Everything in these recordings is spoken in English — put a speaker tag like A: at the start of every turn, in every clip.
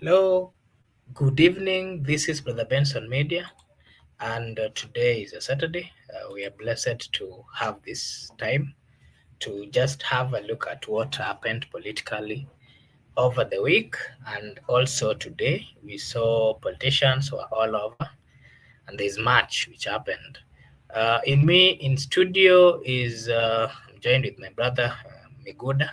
A: Hello, good evening. This is Brother Benson Media, and today is a Saturday. We are blessed to have this time to just have a look at what happened politically over the week, and also today we saw politicians were all over, and there's much which happened. In studio is I'm joined with my brother Miguda.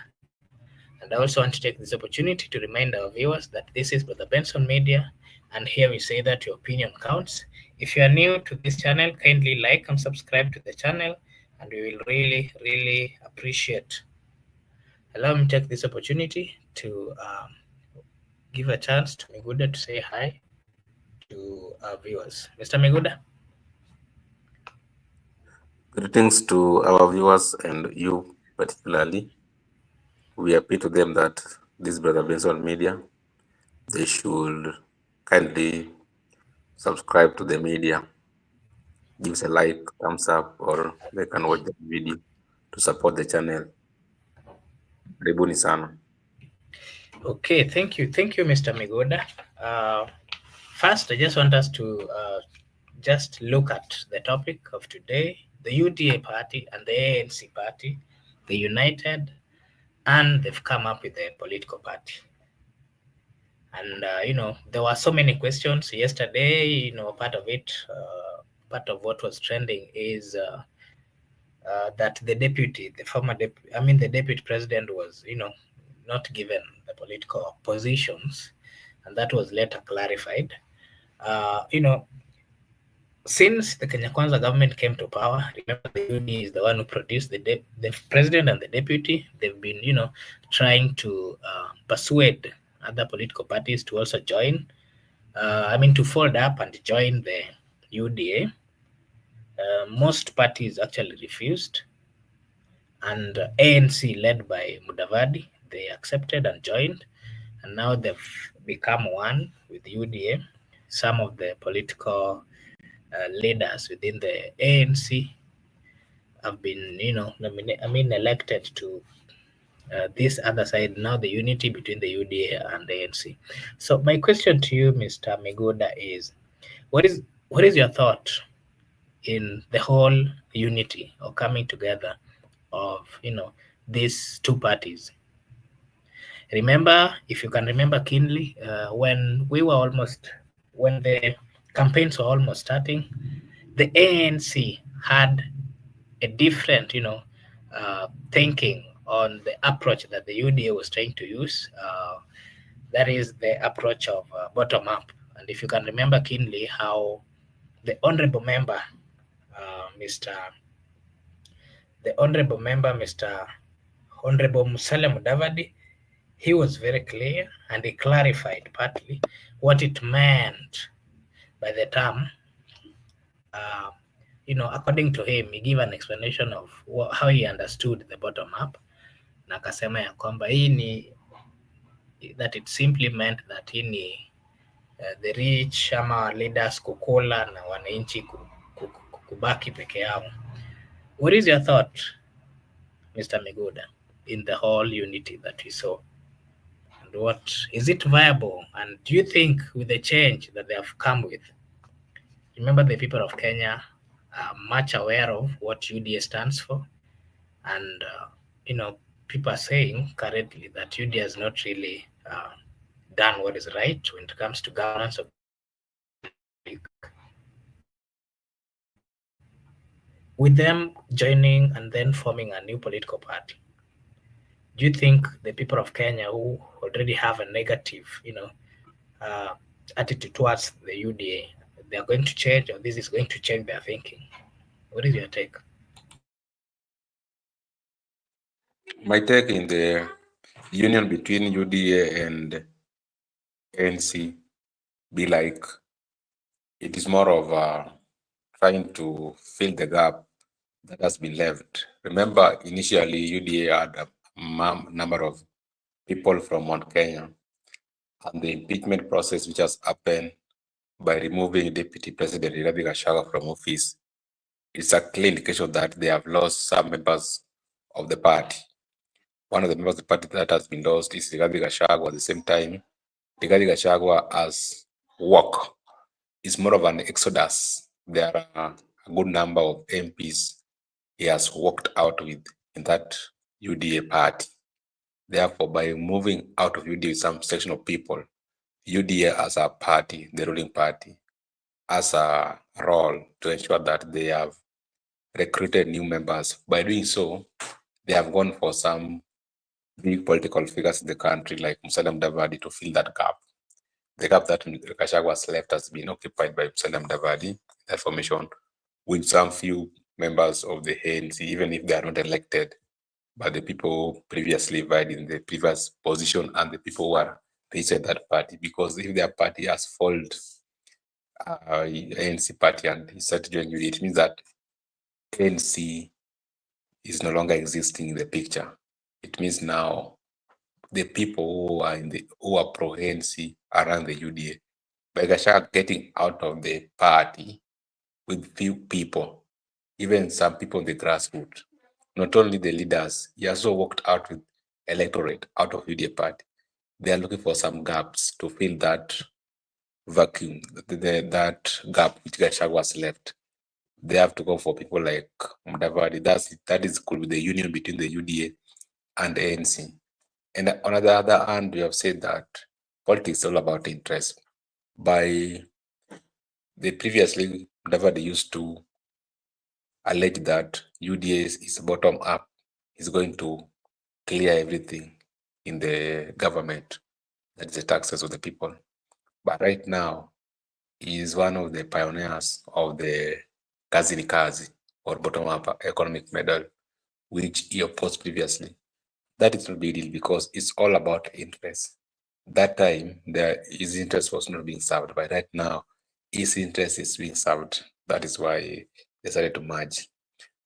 A: And I also want to take this opportunity to remind our viewers that this is Brother Benson Media, and here we say that your opinion counts. If you are new to this channel, kindly like and subscribe to the channel, and we will really appreciate. Allow me to take this opportunity to give a chance to Miguda to say hi to our viewers. Mr. Miguda.
B: Greetings to our viewers and you particularly. We appeal to them that this Brother Benson Media, they should kindly subscribe to the media, give us a like, thumbs up, or they can watch the video to support the channel. Karibuni sana.
A: Okay, thank you, Mr. Miguda. First, I just want us to just look at the topic of today. The UDA party and the ANC party, they united, and they've come up with a political party. And there were so many questions yesterday. Part of it, part of what was trending is that the deputy president was, not given the political positions, and that was later clarified. Uh, you know, since the Kenya Kwanza government came to power, remember the UD is the one who produced the president and the deputy. They've been, trying to persuade other political parties to also join. To fold up and join the UDA. Most parties actually refused, and ANC, led by Mudavadi, they accepted and joined, and now they've become one with UDA. Some of the political leaders within the ANC have been, elected to this other side now, the unity between the UDA and the ANC. So my question to you, Mr. Miguda, is what is your thought in the whole unity or coming together of these two parties? Remember, if you can remember keenly, when the campaigns were almost starting, the ANC had a different, thinking on the approach that the UDA was trying to use. That is the approach of bottom up. And if you can remember keenly, how the honorable member, Mr. Mr. Honorable Musalia Mudavadi, he was very clear and he clarified partly what it meant by the term. According to him, he gave an explanation of how he understood the bottom up, na akasema ya kwamba that it simply meant that hii ni the rich ama leaders kukula na wananchi kubaki peke yao. What is your thought, Mr. Miguda, in the whole unity that we saw? And what is it viable? And do you think with the change that they have come with, remember the people of Kenya are much aware of what UDA stands for, and people are saying currently that UDA has not really done what is right when it comes to governance of with them joining and then forming a new political party. Do you think the people of Kenya who already have a negative, attitude towards the UDA, they are going to change, or this is going to change their thinking? What is your take?
B: My take in the union between UDA and ANC be like it is more of trying to fill the gap that has been left. Remember, initially UDA had a number of people from Mount Kenya, and the impeachment process which has happened by removing Deputy President Rigathi Gachagua from office, it's a clear indication that they have lost some members of the party. One of the members of the party that has been lost is Rigathi Gachagua. At the same time, Rigathi Gachagua has walk. It's more of an exodus. There are a good number of MPs he has walked out with in that UDA party. Therefore, by moving out of UDA with some section of people, UDA as a party, the ruling party, has a role to ensure that they have recruited new members. By doing so, they have gone for some big political figures in the country like Musalia Mudavadi to fill that gap. The gap that Gachagua left has been occupied by Musalia Mudavadi, that formation, with some few members of the ANC, even if they are not elected, but the people previously vied in the previous position and the people who are inside that party. Because if their party has folded, ANC party, and he started joining UDA, it means that ANC is no longer existing in the picture. It means now the people who are pro ANC around the UDA, by Gachagua getting out of the party with few people, even some people in the grassroots, not only the leaders, he also walked out with electorate out of UDA party. They are looking for some gaps to fill that vacuum, that gap which Gachagua has left. They have to go for people like Mudavadi. That could be the union between the UDA and ANC. And on the other hand, we have said that politics is all about interest. By the previously, Mudavadi used to allege that UDA is bottom up, is going to clear everything in the government, that is the taxes of the people. But right now, he is one of the pioneers of the Kazi ni Kazi, or bottom-up economic model, which he opposed previously. That is not a big deal because it's all about interest. That time, his interest was not being served, but right now, his interest is being served. That is why they decided to merge.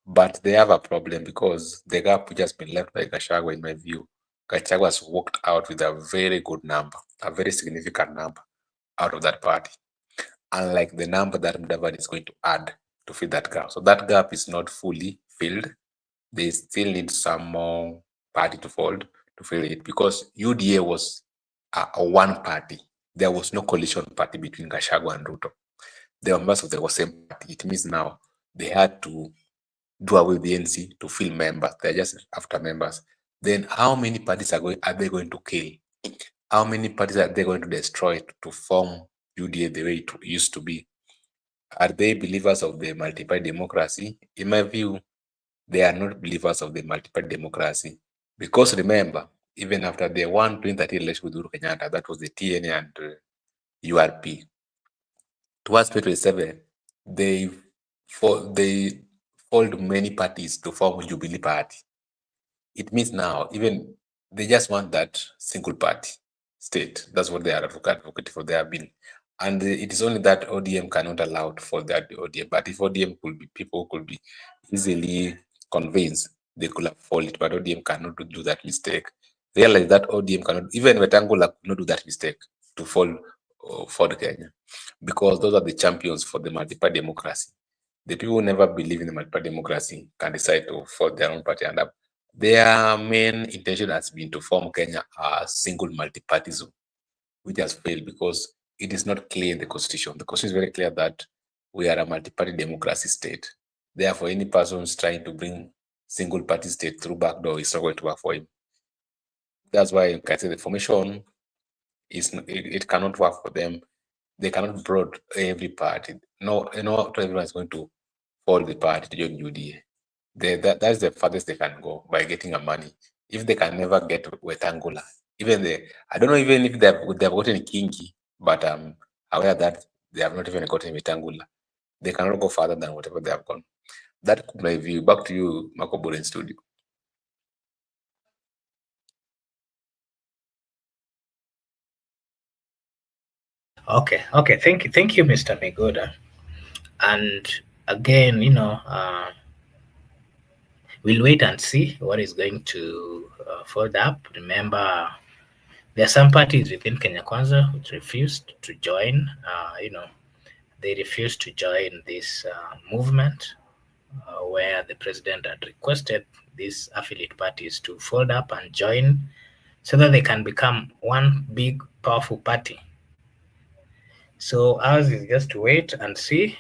B: But they have a problem because the gap which has been left by Gachagua, in my view, Gachagua has walked out with a very good number, a very significant number out of that party, unlike the number that Mudavadi is going to add to fill that gap. So that gap is not fully filled. They still need some more party to fold to fill it, because UDA was a one party. There was no coalition party between Gachagua and Ruto. They were members of the same party. It means now they had to do away with the NC to fill members. They're just after members. Then how many parties are they going to kill? How many parties are they going to destroy to form UDA the way it used to be? Are they believers of the multi-party democracy? In my view, they are not believers of the multi-party democracy. Because remember, even after the 2013 election with Uhuru Kenyatta, that was the TNA and URP. Towards 2027, they fold many parties to form Jubilee Party. It means now, even they just want that single party state. That's what they are advocating for. They have been, and it is only that ODM cannot allow for that ODM. But if ODM people could be easily convinced, they could have folded it. But ODM cannot do that mistake. Realize that ODM cannot, even Wetangula could not do that mistake to fold Kenya, because those are the champions for the multi-party democracy. The people who never believe in the multi-party democracy can decide to fold their own party, and their main intention has been to form Kenya a single multi-partyism, which has failed because it is not clear in the constitution. The constitution is very clear that we are a multi-party democracy state. Therefore, any person who's trying to bring single party state through backdoor is not going to work for him. That's why I can say the formation it cannot work for them. They cannot broad every party. No, not everyone is going to fold the party to join UDA. That's the farthest they can go, by getting a money. If they can never get Wetangula, I don't know even if they've gotten Kingi, but I'm aware that they have not even gotten Wetangula. They cannot go further than whatever they have gone. That could be my view. Back to you, Marco Bura in studio.
A: Okay. Thank you, Mr. Migoda. And again, we'll wait and see what is going to fold up. Remember, there are some parties within Kenya Kwanza which refused to join. They refused to join this movement where the president had requested these affiliate parties to fold up and join so that they can become one big powerful party. So ours is just to wait and see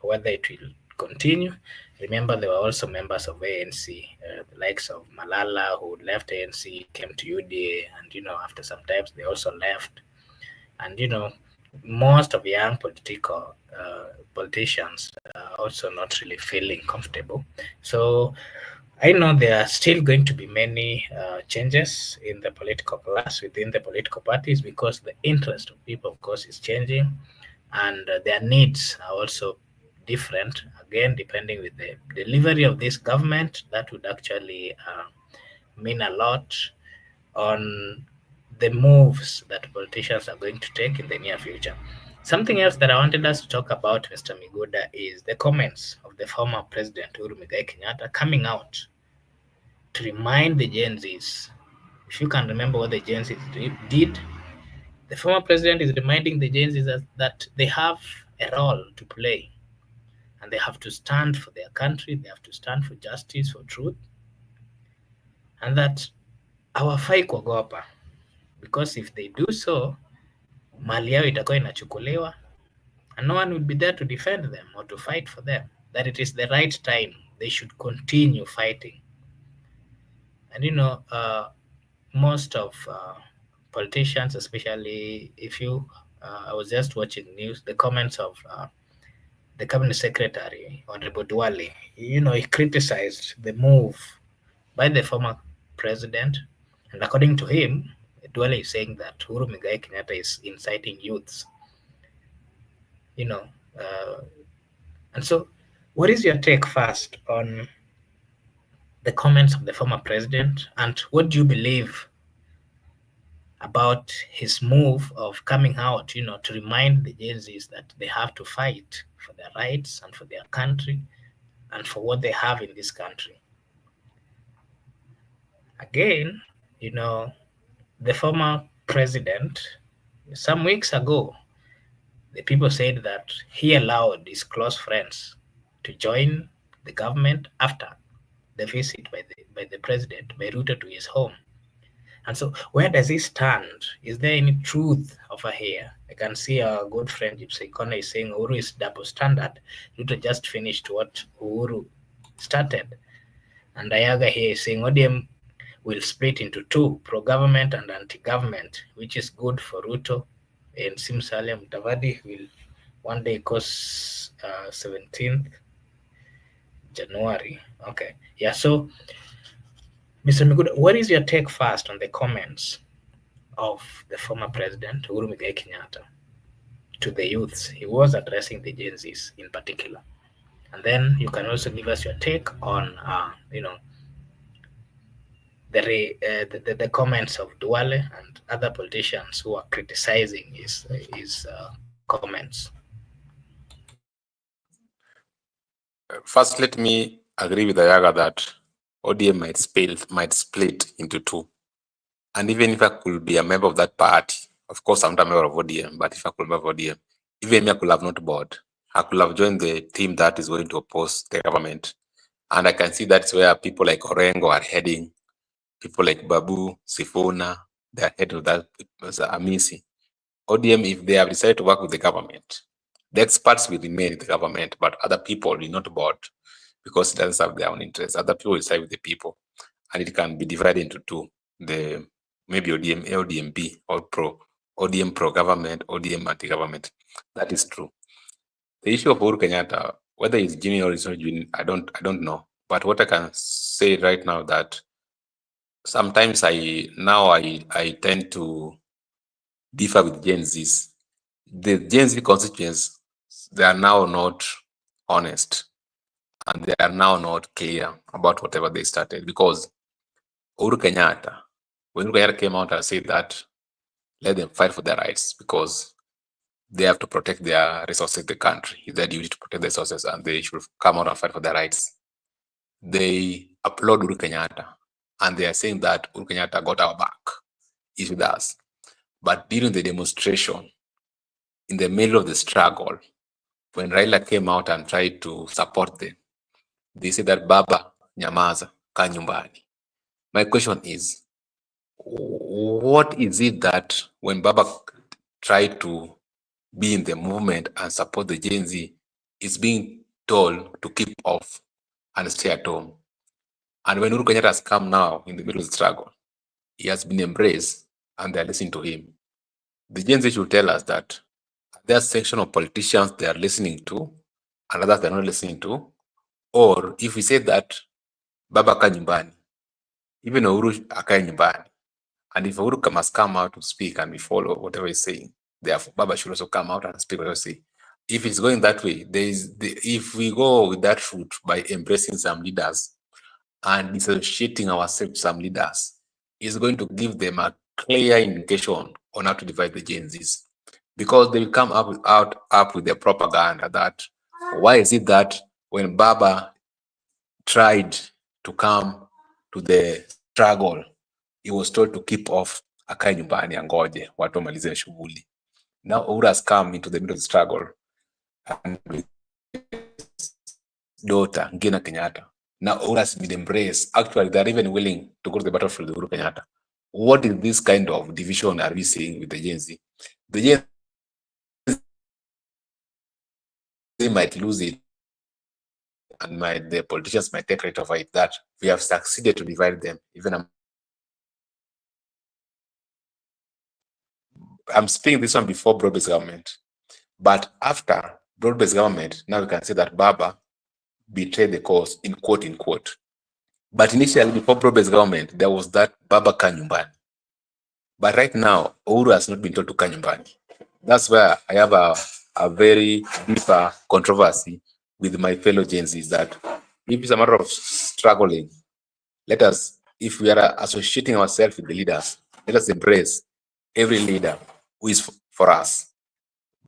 A: whether it will continue. Remember, there were also members of ANC, the likes of Malala, who left ANC, came to UDA, and after some time they also left. And most of young politicians are also not really feeling comfortable. So I know there are still going to be many changes in the political class within the political parties, because the interest of people, of course, is changing, and their needs are also different. Again, depending with the delivery of this government, that would actually mean a lot on the moves that politicians are going to take in the near future. Something else that I wanted us to talk about, Mr. Miguda, is the comments of the former President Uhuru Muigai Kenyatta coming out to remind the Gen Zs. If you can remember what the Gen Zs did, the former president is reminding the Gen Zs that they have a role to play, and they have to stand for their country, they have to stand for justice, for truth, and that hawafai kuogopa, because if they do so, mali yao itakuwa inachukuliwa, and no one will be there to defend them or to fight for them, that it is the right time, they should continue fighting. And most of politicians, especially if you, I was just watching news, the comments of the cabinet secretary, Honorable Duale, he criticized the move by the former president. And according to him, Duale is saying that Uhuru Muigai Kenyatta is inciting youths. And so what is your take first on the comments of the former president, and what do you believe about his move of coming out, to remind the Gen Zs that they have to fight for their rights and for their country and for what they have in this country? Again, the former president, some weeks ago, the people said that he allowed his close friends to join the government after the visit by the president, by Ruto, to his home. And so where does he stand? Is there any truth over here? I can see our good friend Gypsy Kona is saying Uhuru is double standard. Ruto just finished what Uhuru started. And Ayaga here is saying ODM will split into two, pro-government and anti-government, which is good for Ruto. And Musalia Mudavadi will one day cause 17th January. Okay. Yeah, so Mr. Miguda, what is your take first on the comments of the former president, Uhuru Muigai Kenyatta, to the youths? He was addressing the Gen Zs in particular. And then you can also give us your take on, the comments of Duale and other politicians who are criticizing his comments.
B: First, let me agree with Ayaga that ODM might split into two. And even if I could be a member of that party, of course I'm not a member of ODM, but if I could be a member of ODM, even me, I could have not board. I could have joined the team that is going to oppose the government. And I can see that's where people like Orengo are heading. People like Babu, Sifuna, they are heading of that, Amisi. ODM, if they have decided to work with the government, the experts will remain in the government, but other people will not board because it doesn't serve their own interests. Other people will side with the people, and it can be divided into two. Maybe ODM A, ODM B, or pro. ODM pro-government, ODM anti-government. That is true. The issue of Uhuru Kenyatta, whether it's genuine or it's not genuine, I don't know. But what I can say right now that sometimes I tend to differ with Gen Zs. The Gen Z constituents, they are now not honest, and they are now not clear about whatever they started, because Uhuru Kenyatta, when Uhuru Kenyatta came out and said that let them fight for their rights because they have to protect their resources, the country, it's their duty to protect the resources, and they should come out and fight for their rights. They applaud Uhuru Kenyatta, and they are saying that Uhuru Kenyatta got our back, he's with us. But during the demonstration, in the middle of the struggle, when Raila came out and tried to support them, they said that Baba, nyamaza, kaa nyumbani. My question is, what is it that when Baba tried to be in the movement and support the Gen Z, is being told to keep off and stay at home? And when Uhuru Kenyatta has come now in the middle of the struggle, he has been embraced and they're listening to him. The Gen Z should tell us that there's a section of politicians they are listening to and others they're not listening to. Or if we say that Baba ka nyumbani, even Uhuru akae nyumbani. And if Uhuru must come out to speak and we follow whatever he's saying, therefore Baba should also come out and speak whatever he's saying. If it's going that way, if we go with that route by embracing some leaders and dissociating ourselves to some leaders, is going to give them a clear indication on how to divide the Gen Zs. Because they will come up with their propaganda that why is it that when Baba tried to come to the struggle, he was told to keep off, akae nyumbani angoje watu wamalize shughuli. Now Uhuru has come into the middle of the struggle and with daughter Ngina Kenyatta. Now Uhuru has been embraced. Actually, they're even willing to go to the battlefield with Uhuru Kenyatta. What is this kind of division are we seeing with the Gen Z? The Gen Z might lose it, and the politicians might take credit of it that we have succeeded to divide them. Even I'm speaking this one before broad-based government, but after broad-based government, now we can say that Baba betrayed the cause in quote in quote. But initially, before broad-based government, there was that Baba ka nyumbani. But right now, Uhuru has not been told to ka nyumbani. That's where I have a very deeper controversy with my fellow Gen Zs that if it's a matter of struggling, let us, if we are associating ourselves with the leaders, let us embrace every leader who is for us.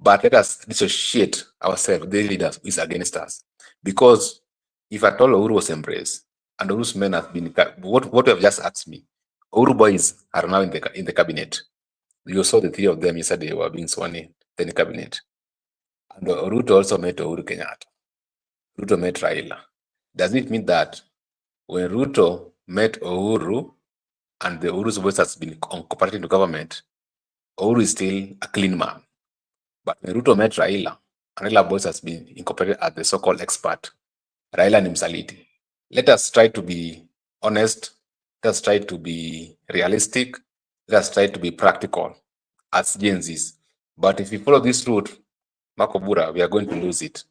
B: But let us dissociate ourselves, the leaders who is against us. Because if at all Uhuru was embraced, and Uhuru's men have been, what you have just asked me, Uhuru boys are now in the cabinet. You saw the three of them yesterday were being sworn in the cabinet. And Ruto also met Uhuru Kenyatta. Ruto met Raila. Does it mean that when Ruto met Uhuru and the Uhuru's voice has been incorporated into government, Uhuru is still a clean man? But when Ruto met Raila, and Raila voice has been incorporated as the so-called expert, Raila ni msaliti. Let us try to be honest. Let us try to be realistic. Let us try to be practical as Gen Zs. But if we follow this route, Makobura, we are going to lose it.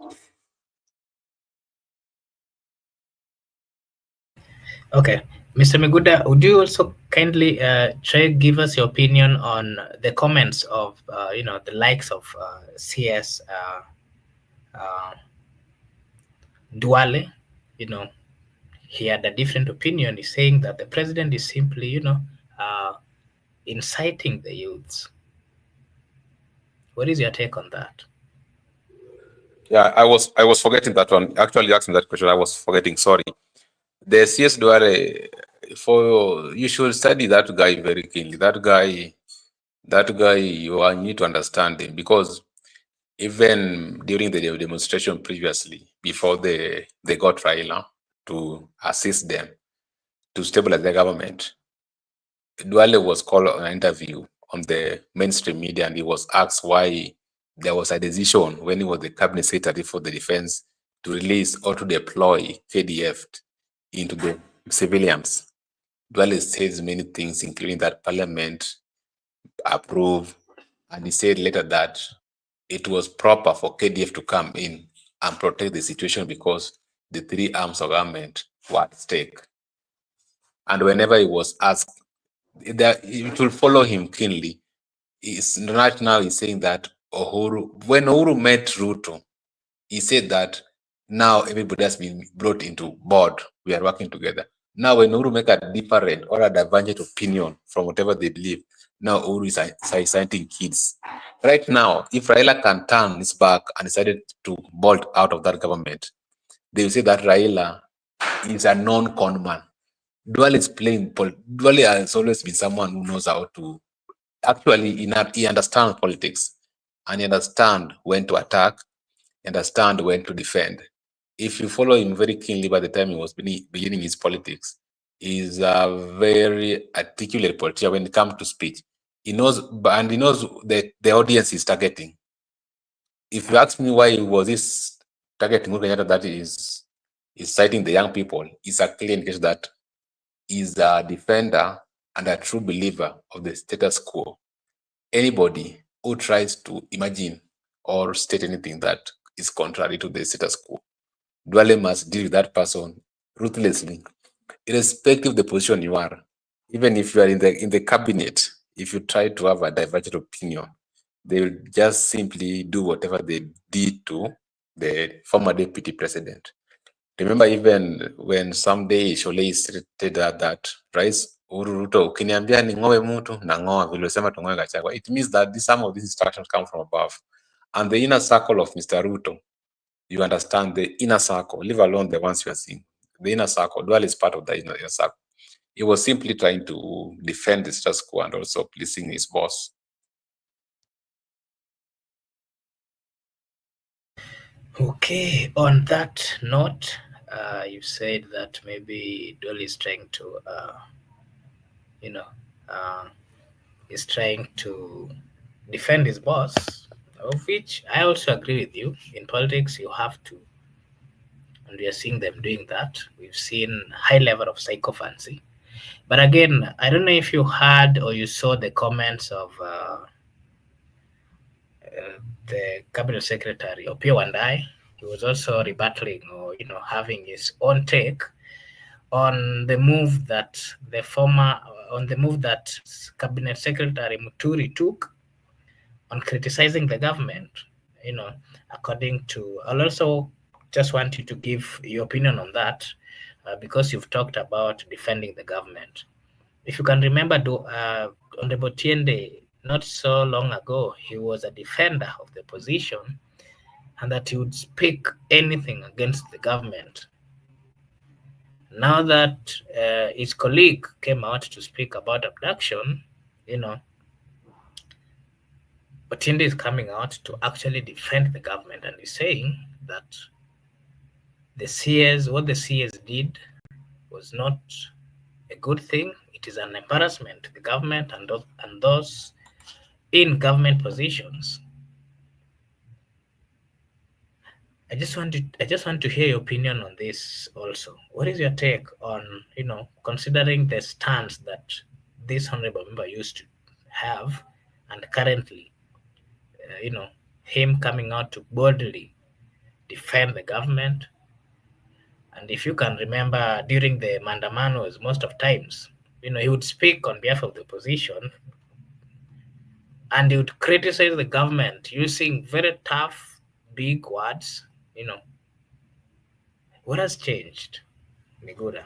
A: Okay. Mr. Miguda, would you also kindly try to give us your opinion on the comments of, the likes of CS Duale? He had a different opinion. He's saying that the president is simply, inciting the youths. What is your take on that?
B: Yeah, I was forgetting that one. Actually, you asked me that question. I was forgetting. Sorry. The CS Duale, you should study that guy very keenly. That guy, you need to understand him, because even during the demonstration previously, before they got Raila to assist them to stabilize the government, Duale was called on an interview on the mainstream media, and he was asked why there was a decision when he was the cabinet secretary for the defense to release or to deploy KDF into the civilians. Duale says many things, including that Parliament approved, and he said later that it was proper for KDF to come in and protect the situation because the three arms of government were at stake. And whenever he was asked, it will follow him keenly. Right now he's saying that when Uhuru met Ruto, he said that now everybody has been brought into board. We are working together. Now when Uhuru make a different or a divergent opinion from whatever they believe, now Uhuru is inciting kids. Right now, if Raila can turn his back and decided to bolt out of that government, they will say that Raila is a non-con man. Duale is playing. Duale has always been someone who knows how to. Actually, he understands politics, and he understands when to attack, understand when to defend. If you follow him very keenly, by the time he was beginning his politics, is a very articulate politician when it comes to speech. He knows, and he knows that the audience is targeting. If you ask me why was this targeting Uhuru Kenyatta, that is citing the young people, is a clear indication that is a defender and a true believer of the status quo. Anybody who tries to imagine or state anything that is contrary to the status quo, Duale must deal with that person ruthlessly, irrespective of the position you are. Even if you are in the cabinet, if you try to have a divergent opinion, they will just simply do whatever they did to the former deputy president. Remember, even when someday Sholei stated that Rais Uhuru Ruto, ukiniambia ning'oe mtu na ng'oa vile usema tung'oe Gachagua, it means that some of these instructions come from above. And the inner circle of Mr. Ruto, you understand the inner circle, leave alone the ones you are seeing. The inner circle, Duale is part of the inner circle. He was simply trying to defend the status quo and also pleasing his boss.
A: Okay, on that note, you said that maybe Duale is trying to, is trying to defend his boss, of which I also agree with you. In politics, you have to, and we are seeing them doing that. We've seen high level of sycophancy. But again, I don't know if you heard or you saw the comments of the cabinet secretary Opiyo Wandayi. He was also rebattling or having his own take on the move that cabinet secretary Muturi took on criticizing the government. According to, I'll also just want you to give your opinion on that because you've talked about defending the government. If you can remember, Honorable Tiende, not so long ago, he was a defender of the position and that he would speak anything against the government. Now that his colleague came out to speak about abduction, Otiende is coming out to actually defend the government and is saying that what the CS did was not a good thing. It is an embarrassment to the government and those in government positions. I just want to hear your opinion on this also. What is your take on, considering the stance that this honorable member used to have and currently, him coming out to boldly defend the government? And if you can remember, during the mandamanos, most of times, he would speak on behalf of the opposition and he would criticize the government using very tough, big words. What has changed, Migura?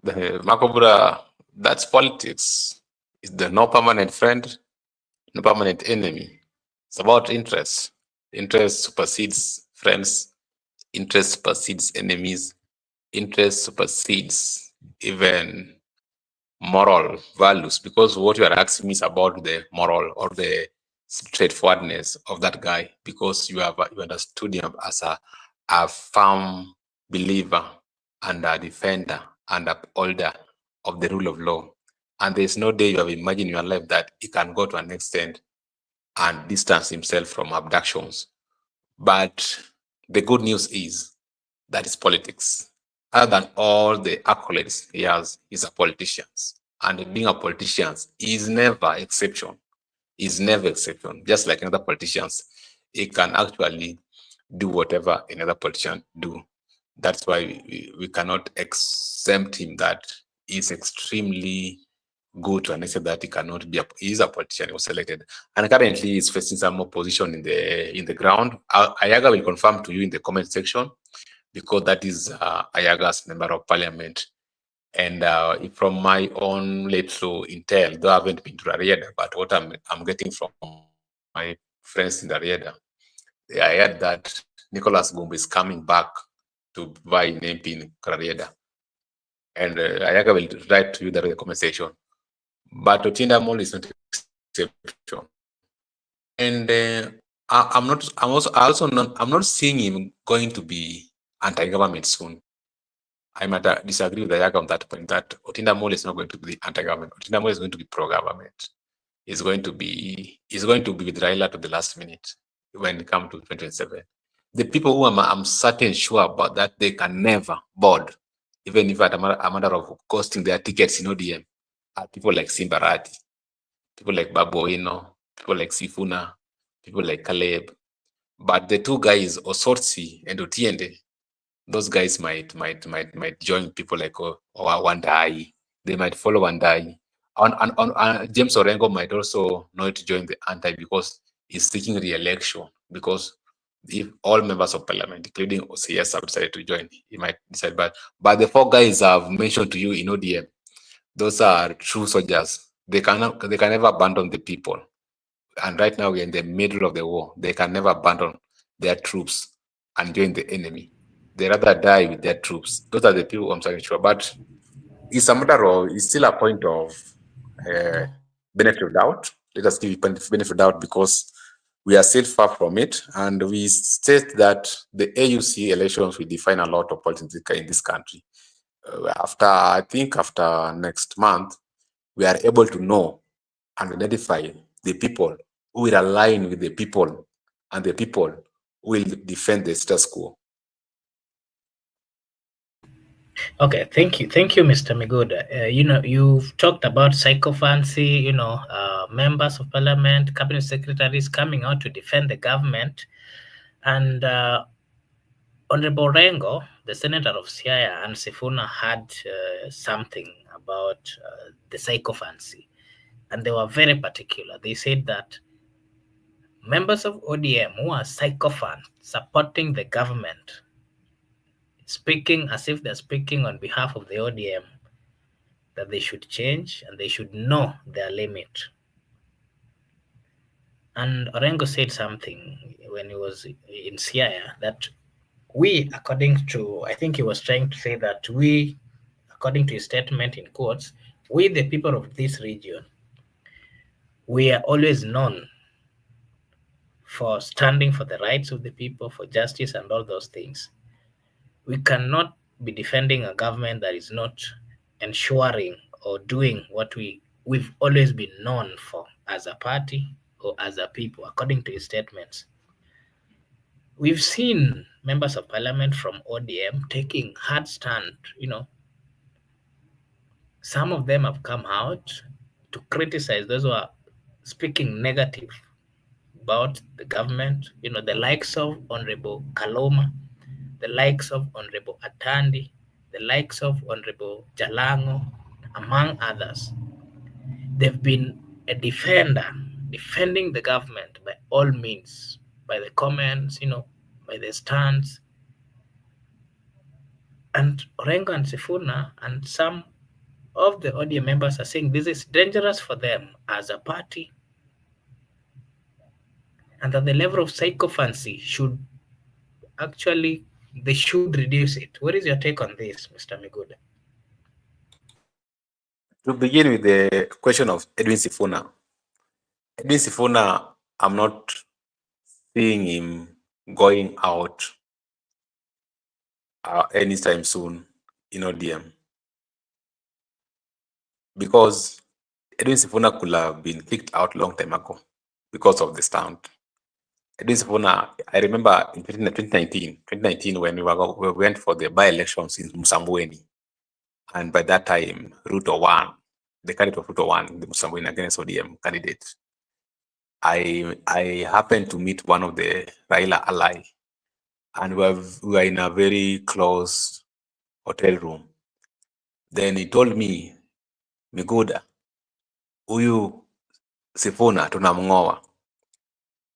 B: Makobura, that's politics. It's the no permanent friend, no permanent enemy. It's about interest. Interest supersedes friends. Interest supersedes enemies. Interest supersedes even moral values, because what you are asking me is about the moral or the straightforwardness of that guy, because you understood him as a firm believer and a defender and upholder of the rule of law. And there's no day you have imagined in your life that he can go to an extent and distance himself from abductions. But the good news is that is politics. Other than all the accolades he has, he's a politician. And being a politician is never exception. Is never exception. Just like another politicians, he can actually do whatever another politician do. That's why we cannot exempt him that he's extremely good to an extent that he cannot be he's a politician. He was selected, and currently he's facing some opposition in the ground. Ayaga will confirm to you in the comment section, because that is Ayaga's member of parliament. And from my own lapso intel, though I haven't been to Rarieda, but what I'm getting from my friends in Rarieda, I heard that Nicholas Gumbo is coming back to buy an MP in Rarieda. And Ayaga will write to you the comment section. But Otinda Mall is not exception. And I'm not seeing him going to be anti-government soon. I might disagree with Ayaga on that point, that Otinda Mole is not going to be anti-government. Otinda Mole is going to be pro-government. Is going to be with Raila to the last minute when it comes to 2027. The people who I'm certain sure about that they can never board, even if at a matter of costing their tickets in ODM, are people like Simbarati, people like Babu Owino, people like Sifuna, people like Caleb. But the two guys, Osortsi and Otiende, those guys might join people like Wandai. They might follow Wandai. James Orengo might also not join the anti because he's seeking re-election. Because if all members of parliament, including OCS, have decided to join, he might decide. But the four guys I've mentioned to you in ODM, those are true soldiers. They can never abandon the people. And right now we're in the middle of the war. They can never abandon their troops and join the enemy. They rather die with their troops. Those are the people I'm saying sure. But it's a matter of, it's still a point of benefit of doubt. Let us give it benefit of doubt because we are still far from it. And we state that the AUC elections will define a lot of politics in this country. I think after next month, we are able to know and identify the people who will align with the people and the people who will defend the status quo.
A: Okay, thank you, Mr. Miguda. You've talked about sycophancy. Members of parliament, cabinet secretaries coming out to defend the government, and Honorable Rengo, the senator of Siaya, and Sifuna had something about the sycophancy, and they were very particular. They said that members of ODM who are sycophants supporting the government, speaking as if they're speaking on behalf of the ODM, that they should change and they should know their limit. And Orengo said something when he was in Siaya that we, according to, I think he was trying to say that we, according to his statement in quotes, we, the people of this region, we are always known for standing for the rights of the people, for justice and all those things. We cannot be defending a government that is not ensuring or doing what we've always been known for as a party or as a people, according to his statements. We've seen members of parliament from ODM taking hard stand. Some of them have come out to criticize those who are speaking negative about the government, the likes of Honorable Kaloma, the likes of Honorable Atandi, the likes of Honorable Jalango, among others. They've been a defender, defending the government by all means, by the comments, by the stands. And Orengo and Sifuna and some of the ODM members are saying this is dangerous for them as a party, and that the level of sycophancy should actually, they should reduce it. What is your take on this, Mr. Miguda?
B: To begin with the question of Edwin Sifuna. Edwin Sifuna, I'm not seeing him going out anytime soon in ODM. Because Edwin Sifuna could have been kicked out long time ago because of the stand. Edwin Sifuna, I remember in 2019 when we went for the by-elections in Msambweni. And by that time, Ruto won. The candidate of Ruto won the Msambweni against ODM candidate. I happened to meet one of the Raila ally, and we were in a very close hotel room. Then he told me, Miguda, huyu Sifuna tunamngoa.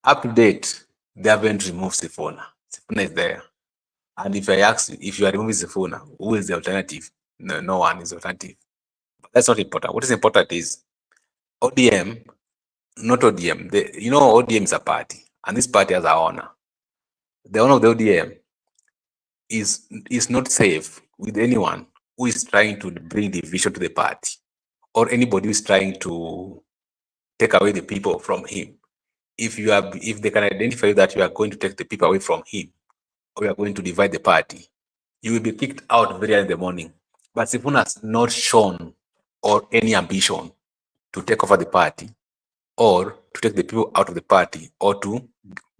B: Up to date, they haven't removed Sifuna. Sifuna is there. And if I ask you, if you are removing Sifuna, who is the alternative? No one is the alternative. But that's not important. What is important is ODM, not ODM. ODM is a party, and this party has an honor. The honor of the ODM is not safe with anyone who is trying to bring division to the party, or anybody who is trying to take away the people from him. If they can identify that you are going to take the people away from him, or you are going to divide the party,
C: you will be kicked out very early in the morning. But Sifuna has not shown or any ambition to take over the party or to take the people out of the party or to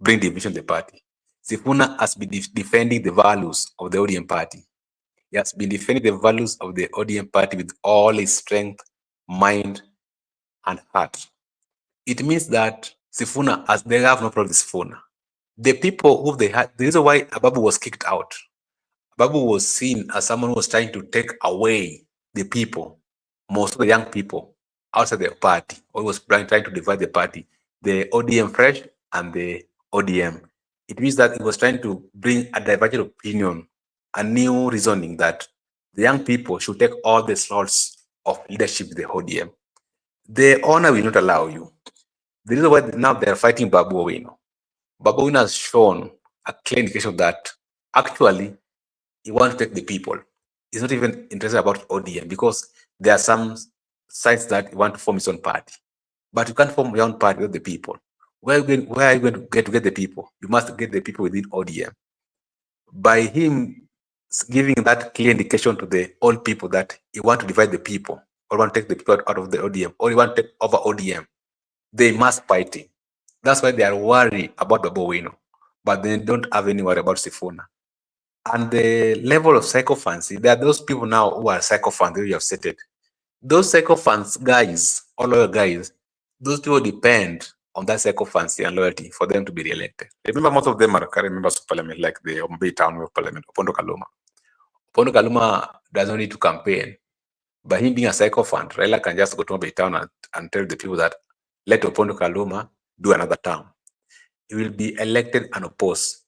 C: bring division in the party. Sifuna has been defending the values of the ODM party. He has been defending the values of the ODM party with all his strength, mind, and heart. It means that Sifuna, as they have no problem with Sifuna. The people who they had, the reason why Ababu was kicked out, Ababu was seen as someone who was trying to take away the people, most of the young people outside the party, or was trying to divide the party, the ODM Fresh and the ODM. It means that it was trying to bring a divergent opinion, a new reasoning that the young people should take all the slots of leadership with the ODM. The honor will not allow you. The reason why now they're fighting Babu Owino. Babu Owino has shown a clear indication that actually he wants to take the people. He's not even interested about ODM because there are some sites that he want to form his own party. But you can't form your own party with the people. Where are you going to get the people? You must get the people within ODM. By him giving that clear indication to the old people that he want to divide the people, or want to take the people out of the ODM, or he want to take over ODM, they must fight him. That's why they are worried about Babu Owino, but they don't have any worry about Sifuna. And the level of psychophancy, there are those people now who are psychophants that you have stated. Those psychophants guys, or loyal guys, those people depend on that psychophancy and loyalty for them to be re-elected. Remember, most of them are current members of parliament, like the Ombei Town of Parliament, Opondo Kaluma. Opondo Kaluma doesn't need to campaign. By him being a psychophant, Raila can just go to Ombei Town and tell the people that let Opondo Kaluma do another term. He will be elected and opposed.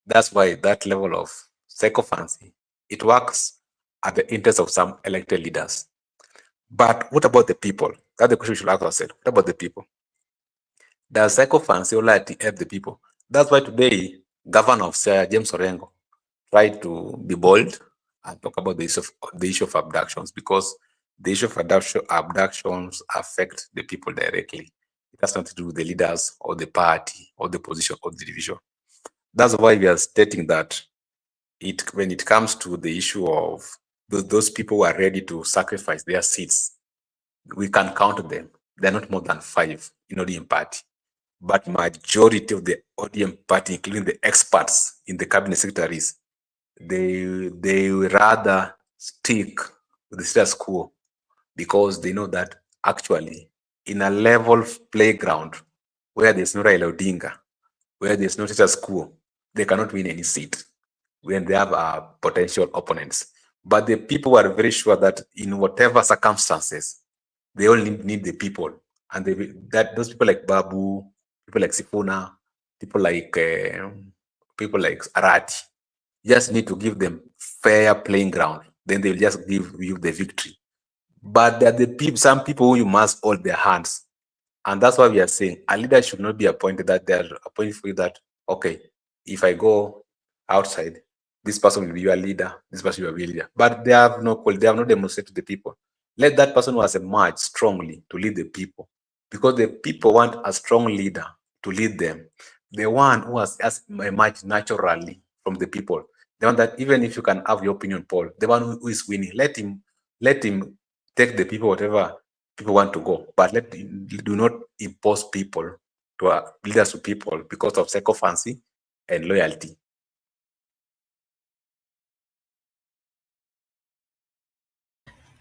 C: That's why that level of psychophancy, it works at the interest of some elected leaders. But what about the people? That's the question we should ask ourselves. What about the people? Does psychophancy or loyalty help the people? That's why today, Governor of Siaya, James Orengo, tried to be bold and talk about the issue of abductions, because the issue of abductions affect the people directly. It has nothing to do with the leaders or the party or the position or the division. That's why we are stating that when it comes to the issue of those people who are ready to sacrifice their seats, we can count them. They're not more than 5 in ODM party. But majority of the ODM party, including the experts in the cabinet secretaries, they rather stick with the status quo, because they know that actually in a level playground where there's no Raila Odinga, where there's no status quo, they cannot win any seat when they have potential opponents. But the people are very sure that in whatever circumstances, they only need the people. And that those people like Babu, people like Sifuna, people like Arati, just need to give them fair playing ground. Then they'll just give you the victory. But there are the people, some people who you must hold their hands. And that's why we are saying a leader should not be appointed that they are appointed for you that, okay, if I go outside, this person will be your leader, this person will be your leader. But they have no demonstrated to the people. Let that person who has emerged strongly to lead the people, because the people want a strong leader to lead them. The one who has emerged naturally from the people, the one that even if you can have your opinion poll, the one who is winning, let him take the people whatever people want to go, but do not impose people to leaders to people because of psychophancy and loyalty.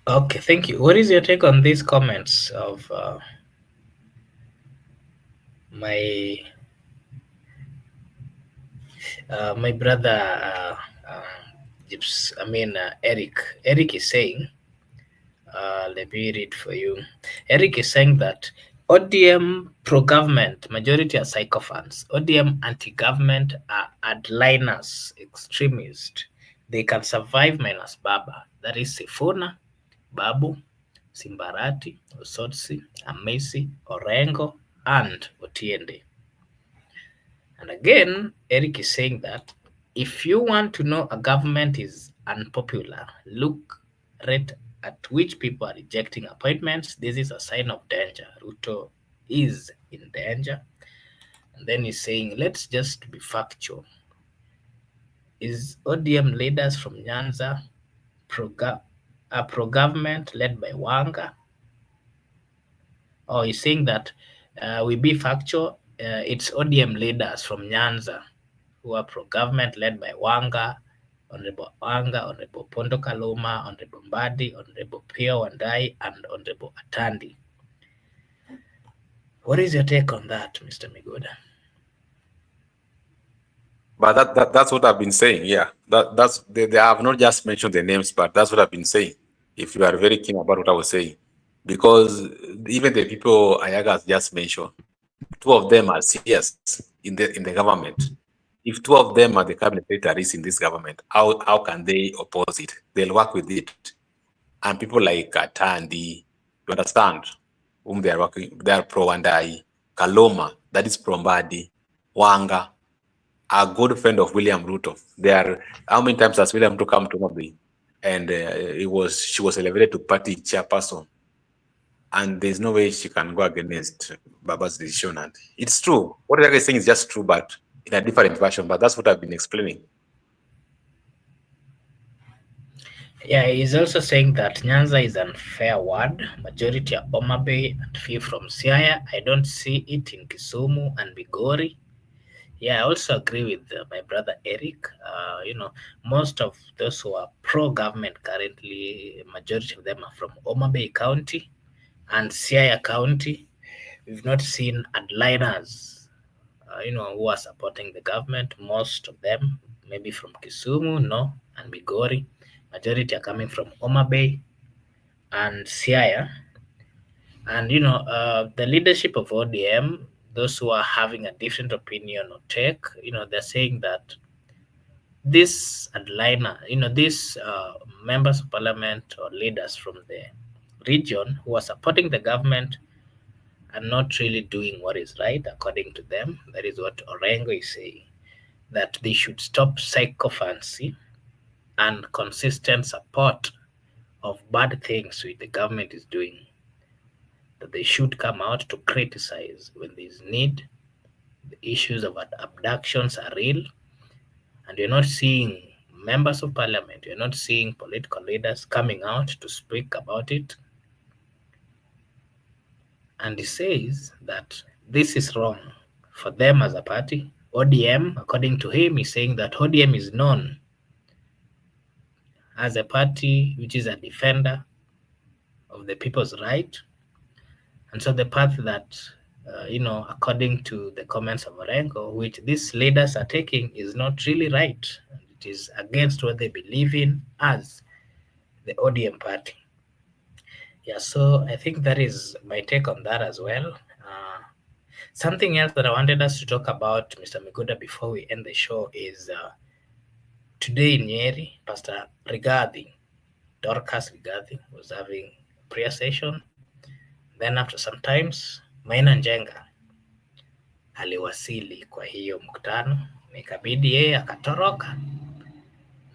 A: Okay, thank you. What is your take on these comments of my brother Eric? Eric is saying, let me read for you. Eric is saying that ODM pro-government, majority are sycophants. ODM anti-government are hardliners, extremists. They can survive minus Baba. That is Sifuna, Babu, Simbarati, Osotsi, Amesi, Orengo, and Otiende. And again, Eric is saying that if you want to know a government is unpopular, look right at which people are rejecting appointments. This is a sign of danger. Ruto is in danger. And then he's saying, let's just be factual. is ODM leaders from Nyanza pro-government led by Wanga? Or is saying that we be factual, it's ODM leaders from Nyanza who are pro-government led by Wanga, Honorable Pondo Kaluma, Honorable Mbadi, Honorable Pio Wandai, and Honorable Atandi. What is your take on that, Mr. Miguda?
C: But that's what I've been saying. Yeah, they have not just mentioned the names, but that's what I've been saying. If you are very keen about what I was saying, because even the people Ayaga has just mentioned, 2 of them are CS in the government. If 2 of them are the cabinet secretaries in this government, how can they oppose it? They'll work with it. And people like Atandi, you understand, whom they are working, they are pro Wandai, Kaloma, that is pro Mbadi, Wanga, a good friend of William Ruto. How many times has William Ruto come to Mobi? And she was elevated to party chairperson. And there's no way she can go against Baba's decision. And it's true. What the guy is saying is just true, but in a different version. But that's what I've been explaining.
A: Yeah, he's also saying that Nyanza is an unfair word. Majority are Homa Bay and few from Siaya. I don't see it in Kisumu and Migori. Yeah, I also agree with my brother Eric. Most of those who are pro-government currently, majority of them are from Homa Bay County and Siaya County. We've not seen hardliners, who are supporting the government. Most of them, maybe from Kisumu, no, and Migori. Majority are coming from Homa Bay and Siaya. And, the leadership of ODM, those who are having a different opinion or take, they're saying that this hardliner, these members of parliament or leaders from the region who are supporting the government are not really doing what is right according to them. That is what Orengo is saying, that they should stop sycophancy and consistent support of bad things which the government is doing, that they should come out to criticize when there's need. The issues of abductions are real, and you're not seeing members of parliament, you're not seeing political leaders coming out to speak about it. And he says that this is wrong for them as a party. ODM, according to him, is saying that ODM is known as a party which is a defender of the people's right. And so the path that, according to the comments of Orengo, which these leaders are taking is not really right. It is against what they believe in as the ODM party. Yeah, so I think that is my take on that as well. Something else that I wanted us to talk about, Mr. Miguda, before we end the show is today in Nyeri, Pastor Dorcas Rigathi was having a prayer session. Then after some times, Maina Njenga aliwasili kwa hiyo mkutano, ikabidi yeye akatoroka,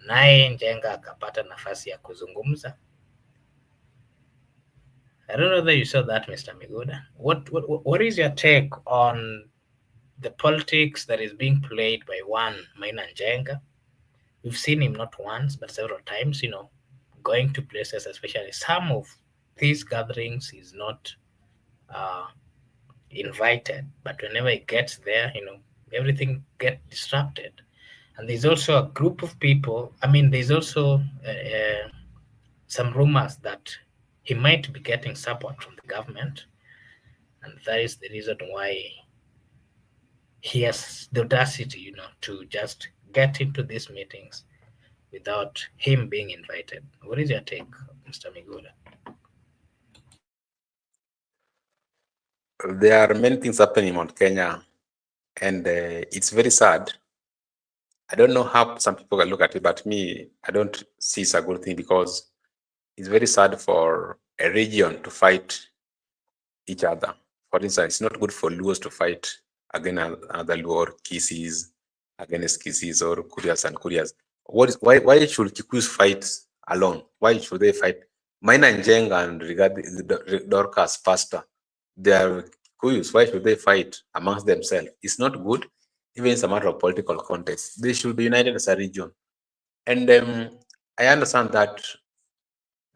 A: naye Njenga akapata nafasi ya kuzungumza. I don't know whether you saw that, Mr. Miguda. What is your take on the politics that is being played by one Maina Njenga? We've seen him not once, but several times, going to places, especially some of these gatherings, he's not invited. But whenever he gets there, everything gets disrupted. And there's also a group of people. There's also some rumors that he might be getting support from the government, and that is the reason why he has the audacity, to just get into these meetings without him being invited. What is your take, Mr. Miguda?
C: There are many things happening in Mount Kenya, and it's very sad. I don't know how some people can look at it, but me, I don't see it's a good thing, because it's very sad for a region to fight each other. For instance, it's not good for Luos to fight against other Luo, or Kisis against Kisis, or Kurias and Kurias. Why should Kikuus fight alone? Why should they fight? Maina Njenga and Dorcas Pastor, they are Kikuyus. Why should they fight amongst themselves? It's not good. even it's a matter of political context. They should be united as a region. And I understand that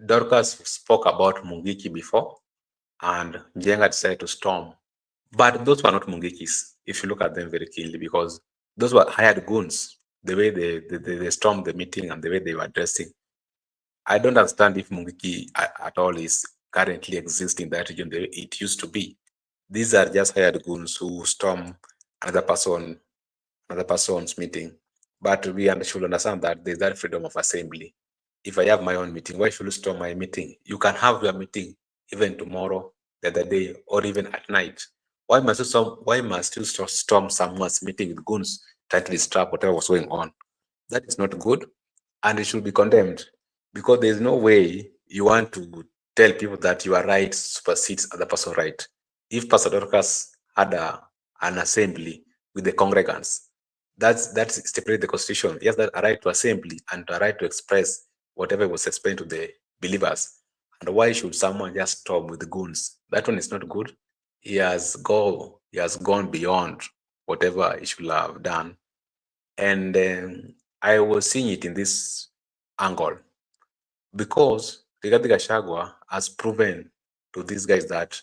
C: Dorcas spoke about Mungiki before, and Njenga decided to storm. But those were not Mungikis, if you look at them very keenly, because those were hired goons, the way they stormed the meeting and the way they were dressing. I don't understand if Mungiki at all is currently existing in that region the way it used to be. These are just hired goons who storm another person's meeting. But we should understand that there's that freedom of assembly. If I have my own meeting, why should you storm my meeting? You can have your meeting even tomorrow, the other day, or even at night. Why must you storm someone's meeting with goons trying to disrupt whatever was going on? That is not good, and it should be condemned, because there's no way you want to tell people that your right supersedes other person's right. If Pastor Dorcas had an assembly with the congregants, that's stipulated the Constitution. He has that a right to assembly and a right to express whatever was explained to the believers. And why should someone just stop with the goons? That one is not good. He has gone beyond whatever he should have done. And I was seeing it in this angle because Rigathi Gachagua has proven to these guys that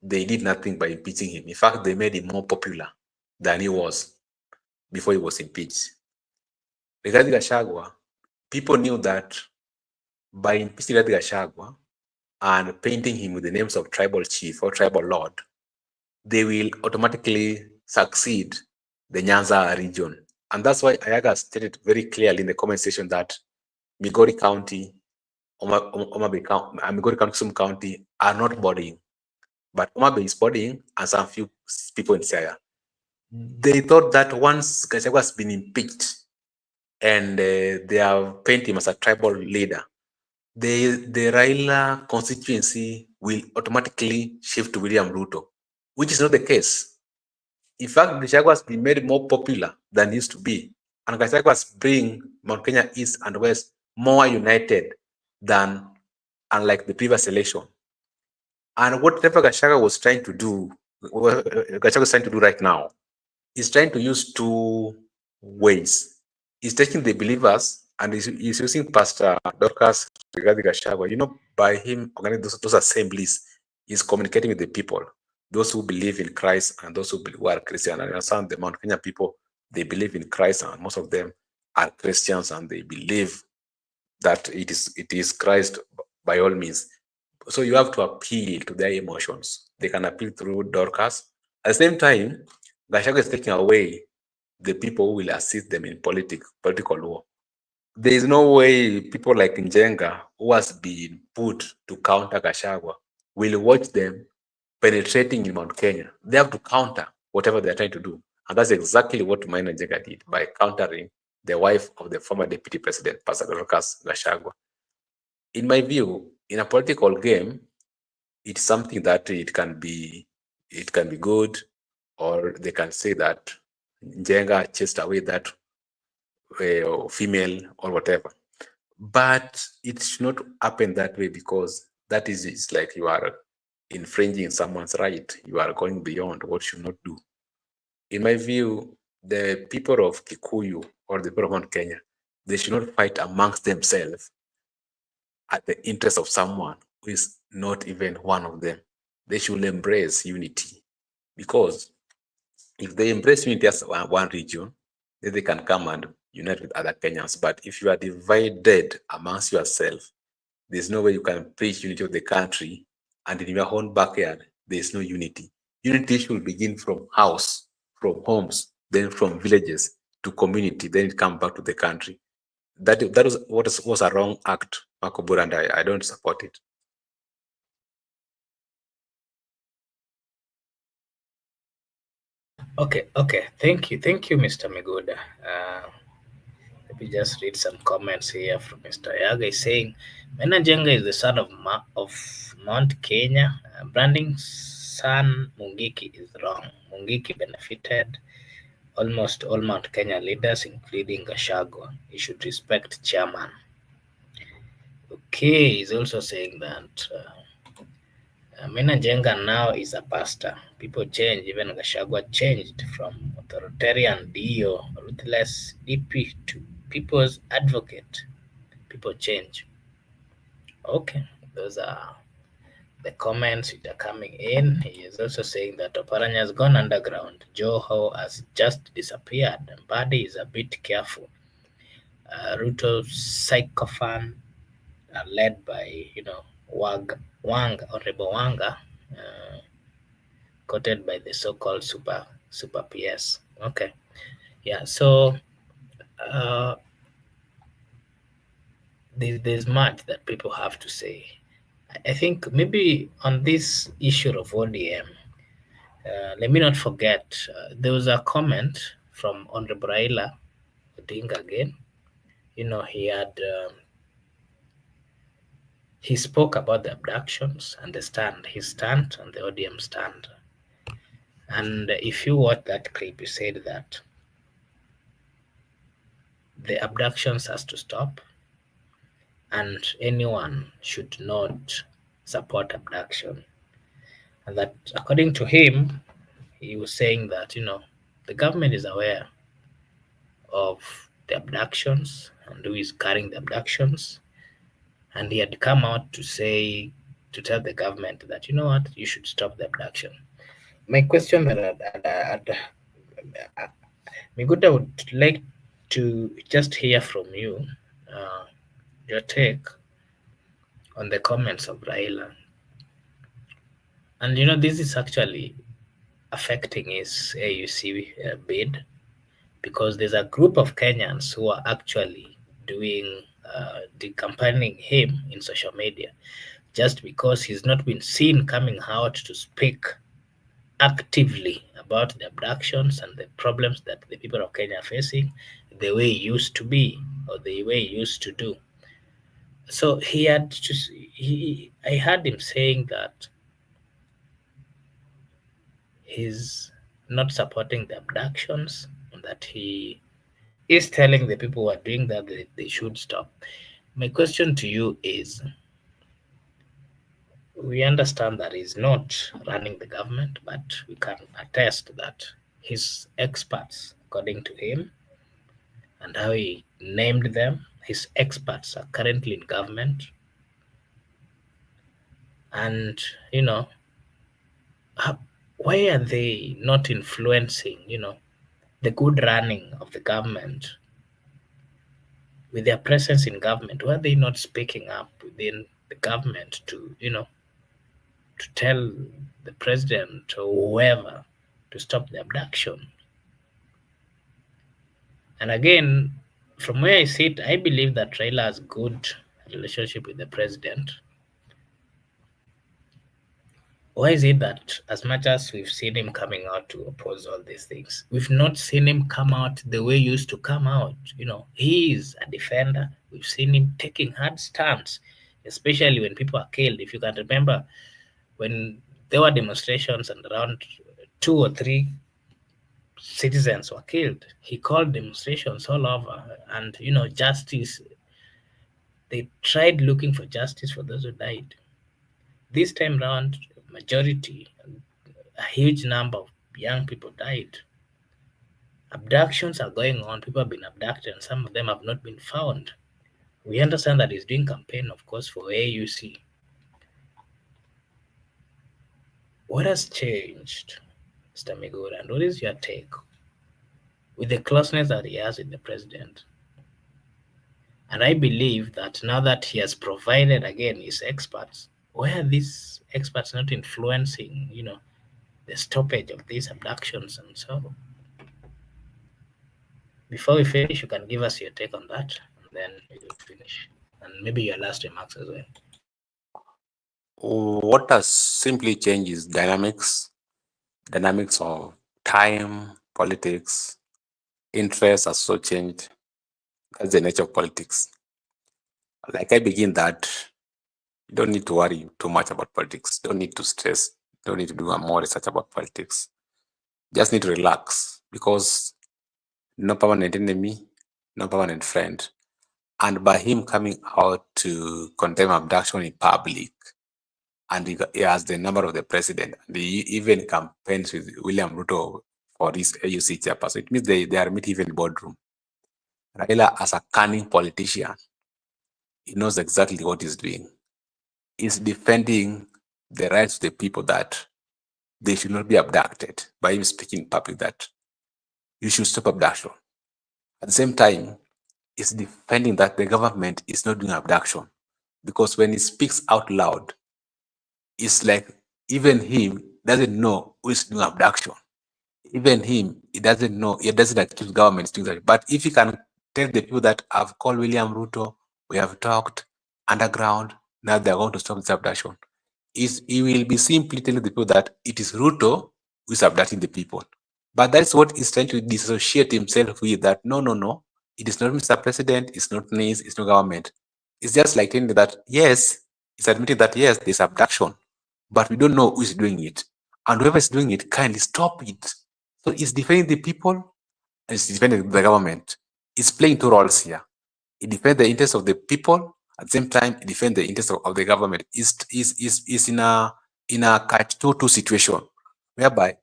C: they did nothing by impeaching him. In fact, they made him more popular than he was before he was impeached. Rigathi Gachagua, people knew that by impeaching Rigathi Gachagua and painting him with the names of tribal chief or tribal lord, they will automatically succeed the Nyanza region. And that's why Ayaga stated very clearly in the comment section that Migori County, Migori County, Kisumu County are not boarding, but Omabay is boarding and some few people in Siaya. They thought that once Gachagua has been impeached and they have painted him as a tribal leader, the Raila constituency will automatically shift to William Ruto, which is not the case. In fact, Gachagua has been made more popular than he used to be. And Gachagua has bring Mount Kenya East and West more united than unlike the previous election. And whatever Gachagua was trying to do, Gachagua is trying to do right now, is trying to use two ways. He's taking the believers and he's using Pastor Dorcas Rigathi Gachagua. By him organizing those assemblies, he's communicating with the people, those who believe in Christ and those who are Christian. And I understand the Mount Kenya people, they believe in Christ, and most of them are Christians, and they believe that it is Christ by all means. So you have to appeal to their emotions. They can appeal through Dorcas. At the same time, Gachagua is taking away the people who will assist them in political war. There is no way people like Njenga, who has been put to counter Gachagua, will watch them penetrating in Mount Kenya. They have to counter whatever they're trying to do. And that's exactly what Maina Njenga did by countering the wife of the former deputy president, Pastor Dorcas Gachagua. In my view, in a political game, it's something that it can be good, or they can say that Njenga chased away that female or whatever. But it should not happen that way, because that is like you are infringing someone's right. You are going beyond what you should not do. In my view, the people of Kikuyu or the people of Mount Kenya, they should not fight amongst themselves at the interest of someone who is not even one of them. They should embrace unity, because if they embrace unity as one region, then they can come and unite with other Kenyans. But if you are divided amongst yourself, there's no way you can preach unity of the country, and in your own backyard, there's no unity. Unity should begin from house, from homes, then from villages to community, then it comes back to the country. That was a wrong act, Makobura, and I don't support it.
A: Okay. Thank you, Mr. Miguda. Let me just read some comments here from Mr. Yaga. He's saying, Maina Njenga is the son of Mount Kenya. Branding's son Mungiki is wrong. Mungiki benefited almost all Mount Kenya leaders, including Gachagua. He should respect chairman. Okay, he's also saying that Amina Jenga now is a pastor. People change. Even Gachagua changed from authoritarian DO, ruthless DP, to people's advocate. People change. Okay, those are the comments which are coming in. He is also saying that Oparanya has gone underground. Joho has just disappeared. Mbadi is a bit careful. Ruto psychophan led by, Honorable Wanga, quoted by the so-called super PS. Okay, yeah. So there's much that people have to say. I think maybe on this issue of ODM, let me not forget, there was a comment from Honorable Raila Odinga again. He spoke about the abductions and his stand and the ODM stand. And if you watch that clip, he said that the abductions has to stop and anyone should not support abduction. And that according to him, he was saying that, the government is aware of the abductions and who is carrying the abductions. And he had come out to tell the government that, you know what, you should stop the abduction. My question that Miguda would like to just hear from you, your take on the comments of Raila. And this is actually affecting his AUC bid, because there's a group of Kenyans who are actually doing campaigning him in social media, just because he's not been seen coming out to speak actively about the abductions and the problems that the people of Kenya are facing, the way he used to be or the way he used to do. So I heard him saying that he's not supporting the abductions, and that he is telling the people who are doing that they should stop. My question to you is, we understand that he's not running the government, but we can attest that his experts, according to him, and how he named them, his experts are currently in government. And, why are they not influencing, the good running of the government with their presence in government? Why are they not speaking up within the government to, to tell the president or whoever to stop the abduction? And again, from where I sit, I believe that Raila has good relationship with the president. Why is it that as much as we've seen him coming out to oppose all these things, we've not seen him come out the way he used to come out? He is a defender. We've seen him taking hard stands, especially when people are killed. If you can remember, when there were demonstrations and around 2 or 3 citizens were killed, he called demonstrations all over, and justice. They tried looking for justice for those who died. This time round, majority, a huge number of young people died. Abductions are going on. People have been abducted, and some of them have not been found. We understand that he's doing campaign, of course, for AUC. What has changed, Mr. Migura, and what is your take with the closeness that he has with the president? And I believe that now that he has provided, again, his experts, why are these experts not influencing, the stoppage of these abductions and so on? Before we finish, you can give us your take on that, and then we will finish. And maybe your last remarks as well.
C: What has simply changed is dynamics of time, politics, interests has so changed. That's the nature of politics. Like I begin that, you don't need to worry too much about politics. Don't need to stress. Don't need to do more research about politics. Just need to relax, because no permanent enemy, no permanent friend. And by him coming out to condemn abduction in public, and he has the number of the president. He even campaigns with William Ruto for this AUC chairperson. It means they are meeting even in boardroom. Raila, as a cunning politician, he knows exactly what he's doing. He's defending the rights of the people, that they should not be abducted, by him speaking in public that you should stop abduction. At the same time, he's defending that the government is not doing abduction, because when he speaks out loud, it's like even him doesn't know who is doing abduction. Even him, he doesn't know, he doesn't accuse government doing that. But if he can tell the people that I've called William Ruto, we have talked underground, now they're going to stop this abduction, he will be simply telling the people that it is Ruto who is abducting the people. But that's what he's trying to dissociate himself with, that no, it is not Mr. President, it's not NIS, it's not government. It's just like telling that, yes, it's admitting that, yes, there's abduction, but we don't know who is doing it. And whoever is doing it, kindly stop it. So it's defending the people, and it's defending the government. It's playing two roles here. It defends the interests of the people, at the same time, it defends the interests of the government. Is in a catch-22 situation, whereby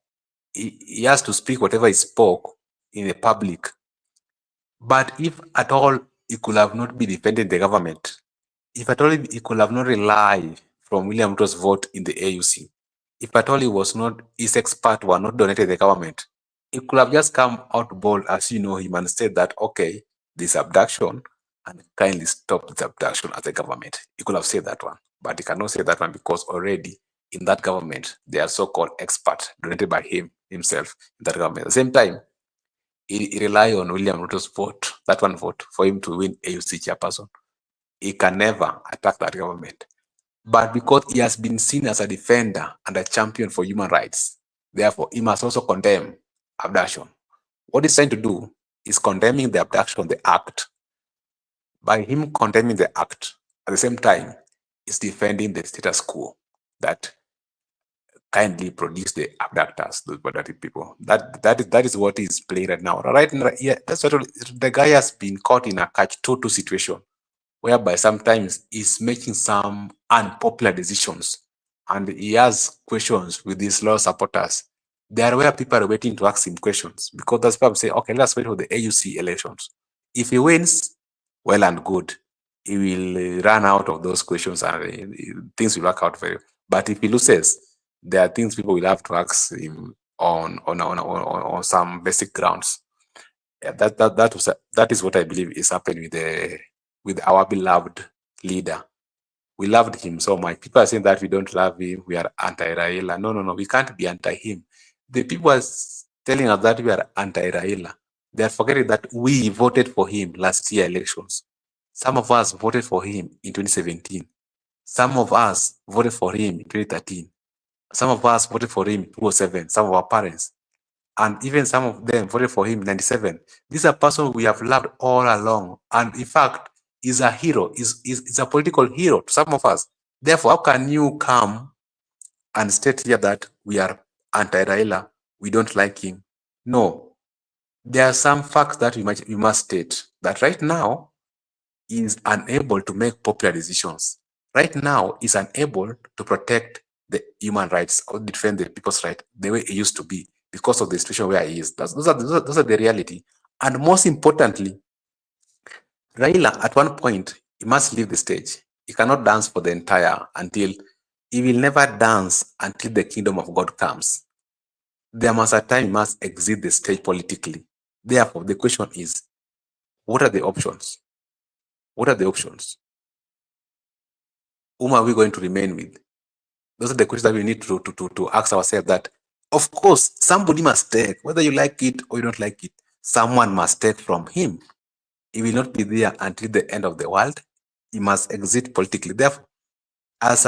C: he has to speak whatever he spoke in the public. But if at all he could have not been defending the government, if at all he could have not relied from William Ruto's vote in the AUC, if at all he was not, his expert were not donated to the government, he could have just come out bold, as you know him, and said that, okay, this abduction, and kindly stop the abduction as the government. He could have said that one, but he cannot say that one because already in that government, there are so-called experts donated by himself in that government. At the same time, he rely on William Ruto's vote, that one vote, for him to win AUC chairperson. He can never attack that government. But because he has been seen as a defender and a champion for human rights, therefore, he must also condemn abduction. What he's trying to do is condemning the abduction, the act. By him condemning the act, at the same time, is defending the status quo that kindly produce the abductors, those abducted people. That is what is playing right now. Right now, yeah, that's what the guy has been caught in a catch-22 situation, whereby sometimes he's making some unpopular decisions, and he has questions with his loyal supporters. There are where people are waiting to ask him questions, because that's why I'm saying, okay, let's wait for the AUC elections. If he wins, well and good. He will run out of those questions and things will work out very well. But if he loses, there are things people will have to ask him on some basic grounds. Yeah, that is what I believe is happening with our beloved leader. We loved him so much. People are saying that we don't love him, we are anti-Raila. No, we can't be anti-him. The people are telling us that we are anti-Raila. They are forgetting that we voted for him last year elections. Some of us voted for him in 2017. Some of us voted for him in 2013. Some of us voted for him in 2007, some of our parents. And even some of them voted for him in 97. This is a person we have loved all along. And in fact, is a hero, is a political hero to some of us. Therefore, how can you come and state here that we are anti-Raila, we don't like him? No. There are some facts that we must state, that right now he is unable to make popular decisions. Right now, he's unable to protect the human rights or defend the people's right the way it used to be because of the situation where he is. Those are the reality. And most importantly, Raila, at one point, he must leave the stage. He cannot dance for the entire he will never dance until the kingdom of God comes. There must a time he must exit the stage politically. Therefore, the question is, what are the options? What are the options? Whom are we going to remain with? Those are the questions that we need to ask ourselves. That, of course, somebody must take, whether you like it or you don't like it, someone must take from him. He will not be there until the end of the world. He must exit politically. Therefore, as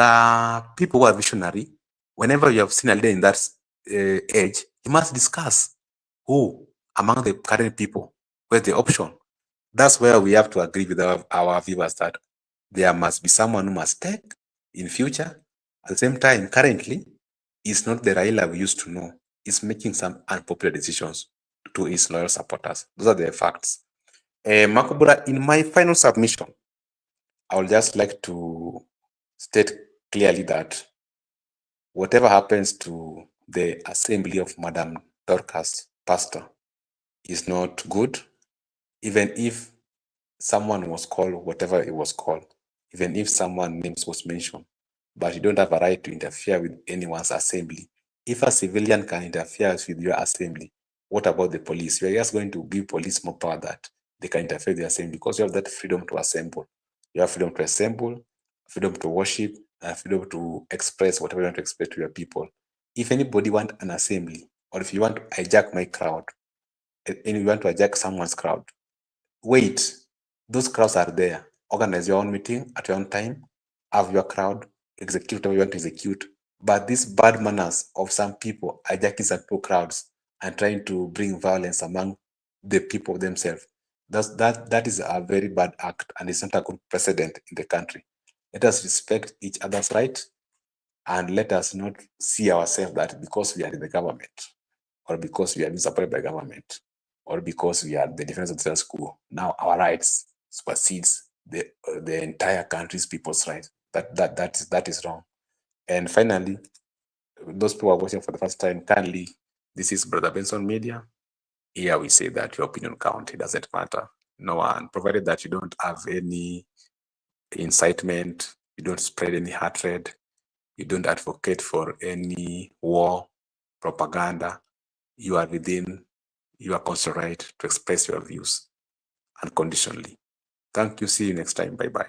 C: people who are visionary, whenever you have seen a leader in that age, you must discuss who among the current people, where's the option. That's where we have to agree with our viewers that there must be someone who must take in future. At the same time, currently, it's not the Raila we used to know. He's making some unpopular decisions to his loyal supporters. Those are the facts. Makobura, in my final submission, I would just like to state clearly that whatever happens to the assembly of Madam Dorcas Pastor is not good, even if someone was called, whatever it was called, even if someone's name was mentioned, but you don't have a right to interfere with anyone's assembly. If a civilian can interfere with your assembly, what about the police? You are just going to give police more power that they can interfere with the assembly, because you have that freedom to assemble. You have freedom to assemble, freedom to worship, and freedom to express whatever you want to express to your people. If anybody want an assembly, or if you want to hijack my crowd, and you want to hijack someone's crowd, wait, those crowds are there. Organize your own meeting at your own time, have your crowd, execute whatever you want to execute. But these bad manners of some people hijacking some people crowds and trying to bring violence among the people themselves, that is a very bad act, and it's not a good precedent in the country. Let us respect each other's right, and let us not see ourselves that because we are in the government, or because we are being supported by government, or because we are the defense of the status quo, now our rights supersedes the entire country's people's rights. That is wrong. And finally, those people who are watching for the first time, kindly, this is Brother Benson Media. Here we say that your opinion counts. It doesn't matter. No one, provided that you don't have any incitement, you don't spread any hatred, you don't advocate for any war, propaganda, you are within your constitutional right to express your views unconditionally. Thank you. See you next time. Bye-bye.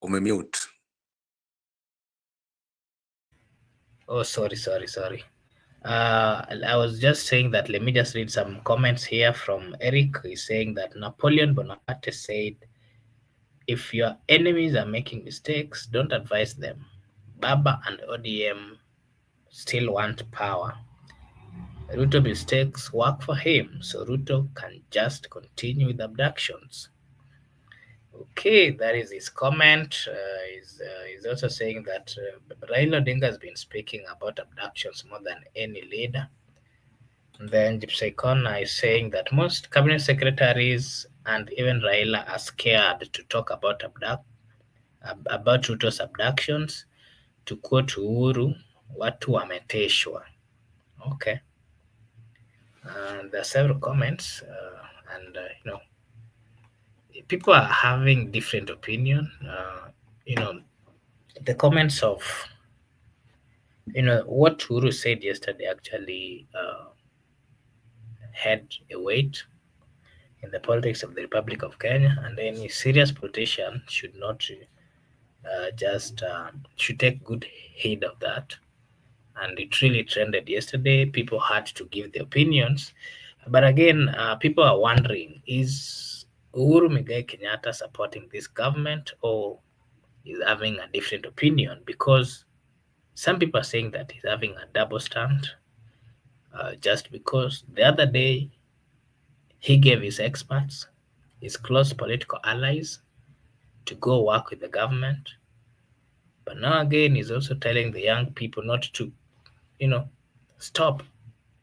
C: Umemute.
A: Oh, sorry. I was just saying that, let me just read some comments here from Eric. He's saying that Napoleon Bonaparte said, if your enemies are making mistakes, don't advise them. Baba and ODM still want power. Ruto mistakes work for him, so Ruto can just continue with abductions. Okay, that is his comment. He's also saying that Raila Odinga has been speaking about abductions more than any leader. And then Gypsy Kona is saying that most cabinet secretaries and even Raila are scared to talk about Ruto's abductions. To quote Uhuru, watu wameteshwa. Okay. There are several comments, and people are having different opinion. The comments of what Uhuru said yesterday actually had a weight in the politics of the Republic of Kenya, and any serious politician should not should take good heed of that. And it really trended yesterday. People had to give their opinions, but again, people are wondering: is Uhuru Muigai Kenyatta supporting this government, or is having a different opinion? Because some people are saying that he's having a double stand, just because the other day he gave his experts, his close political allies, to go work with the government. But now again, he's also telling the young people not to, stop,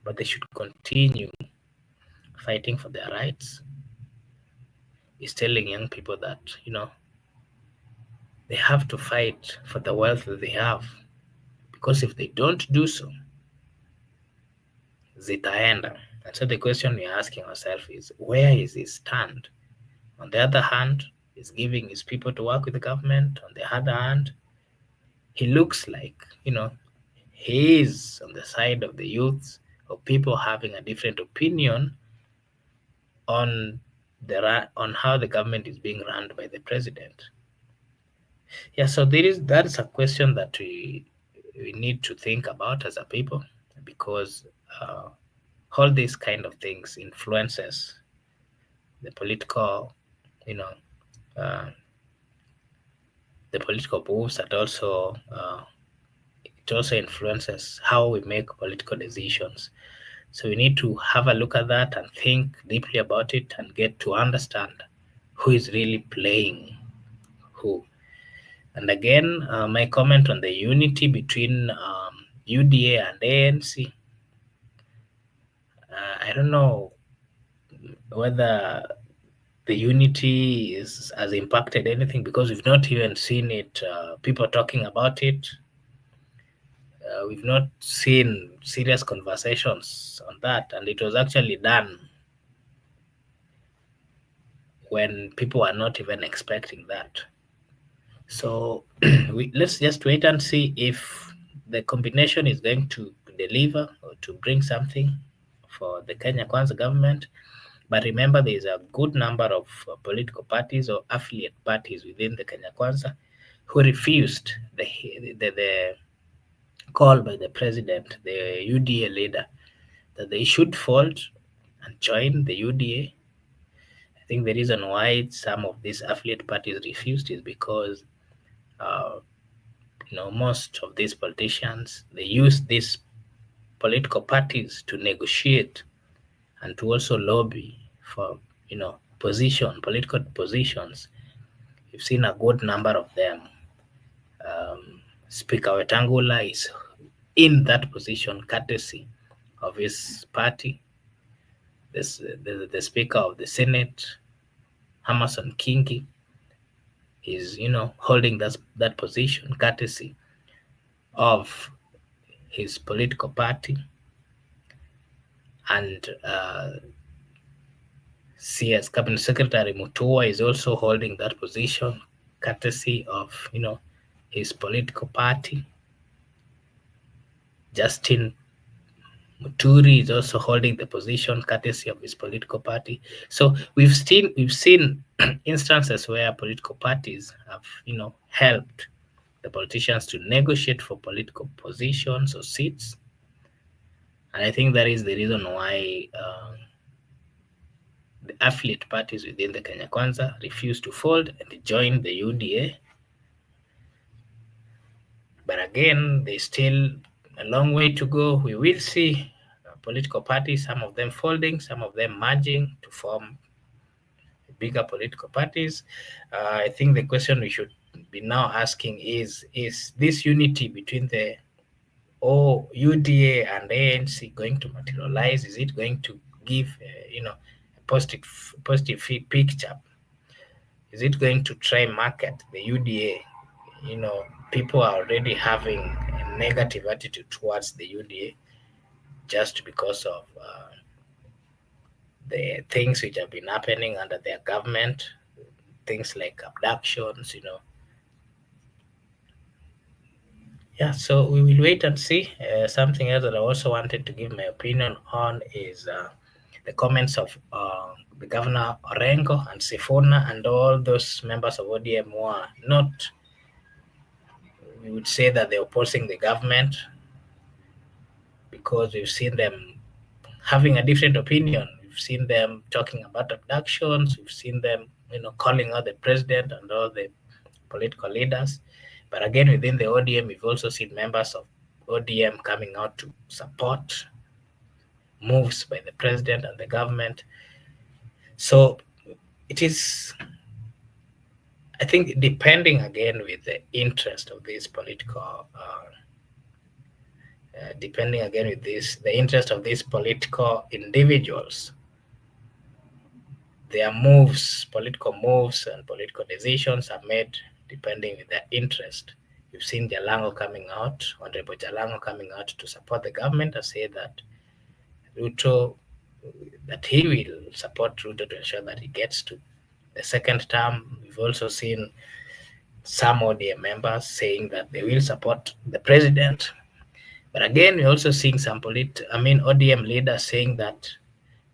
A: but they should continue fighting for their rights. He's telling young people that, they have to fight for the wealth that they have. Because if they don't do so, zitaenda. And so the question we're asking ourselves is, where is his stand? On the other hand, he's giving his people to work with the government. On the other hand, he looks like, he is on the side of the youths, or people having a different opinion on how the government is being run by the president. Yeah, so that is a question that we need to think about as a people, because all these kind of things influences the political, the political moves, and also it also influences how we make political decisions. So we need to have a look at that and think deeply about it and get to understand who is really playing who. And again, my comment on the unity between UDA and ANC, I don't know whether the unity has impacted anything, because we've not even seen it, people talking about it. We've not seen serious conversations on that, and it was actually done when people are not even expecting that. So let's just wait and see if the combination is going to deliver or to bring something for the Kenya Kwanza government. But remember, there is a good number of political parties or affiliate parties within the Kenya Kwanza who refused the call by the president, the UDA leader, that they should fold and join the UDA. I think the reason why some of these affiliate parties refused is because most of these politicians, they use these political parties to negotiate and to also lobby for political positions. You've seen a good number of them. Speaker Wetangula is in that position courtesy of his party. The Speaker of the Senate, Amason Kingi, is holding that position courtesy of his political party. And CS Cabinet Secretary Mutua is also holding that position courtesy of his political party. Justin Muturi is also holding the position courtesy of his political party. So we've seen instances where political parties have helped the politicians to negotiate for political positions or seats, and I think that is the reason why the affiliate parties within the Kenya Kwanza refused to fold and join the UDA. But again, there's still a long way to go. We will see political parties, some of them folding, some of them merging to form bigger political parties. I think the question we should be now asking is this unity between the UDA and ANC going to materialize? Is it going to give a positive picture? Is it going to try market the UDA? People are already having a negative attitude towards the UDA just because of the things which have been happening under their government, things like abductions, Yeah, so we will wait and see. Something else that I also wanted to give my opinion on is the comments of the Governor Orengo and Sifuna and all those members of ODM who are not, we would say that they're opposing the government, because we've seen them having a different opinion. We've seen them talking about abductions. We've seen them, calling out the president and all the political leaders. But again, within the ODM, we've also seen members of ODM coming out to support moves by the president and the government. So it is, I think, depending again with the interest of these political, the interest of these political individuals, their moves, political moves and political decisions are made depending with their interest. You've seen Jalango coming out, Honorable Jalango coming out to support the government and say that he will support Ruto to ensure that he gets to the second term. We've also seen some ODM members saying that they will support the president. But again, we're also seeing some ODM leaders saying that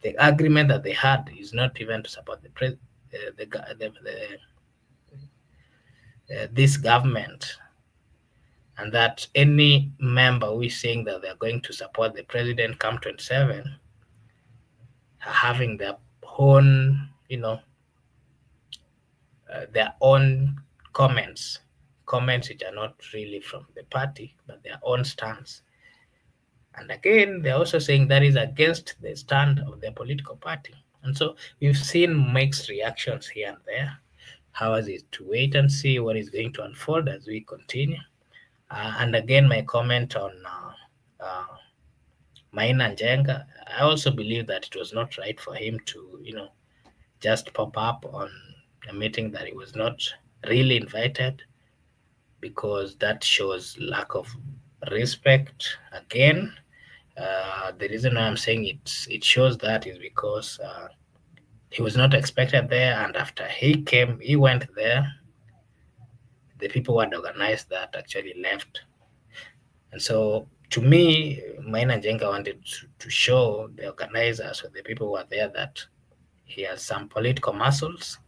A: the agreement that they had is not even to support this government, and that any member who is saying that they're going to support the president come 27 are having their own, their own comments which are not really from the party, but their own stance. And again, they're also saying that is against the stand of their political party. And so we've seen mixed reactions here and there. How is it to wait and see what is going to unfold as we continue? And again, my comment on Maina Njenga, I also believe that it was not right for him to, just pop up on a meeting that he was not really invited, because that shows lack of respect. Again, the reason why I'm saying it shows that is because he was not expected there, and after he went there, the people who had organized that actually left. And so, to me, Maina Njenga wanted to show the organizers or the people who are there that he has some political muscles,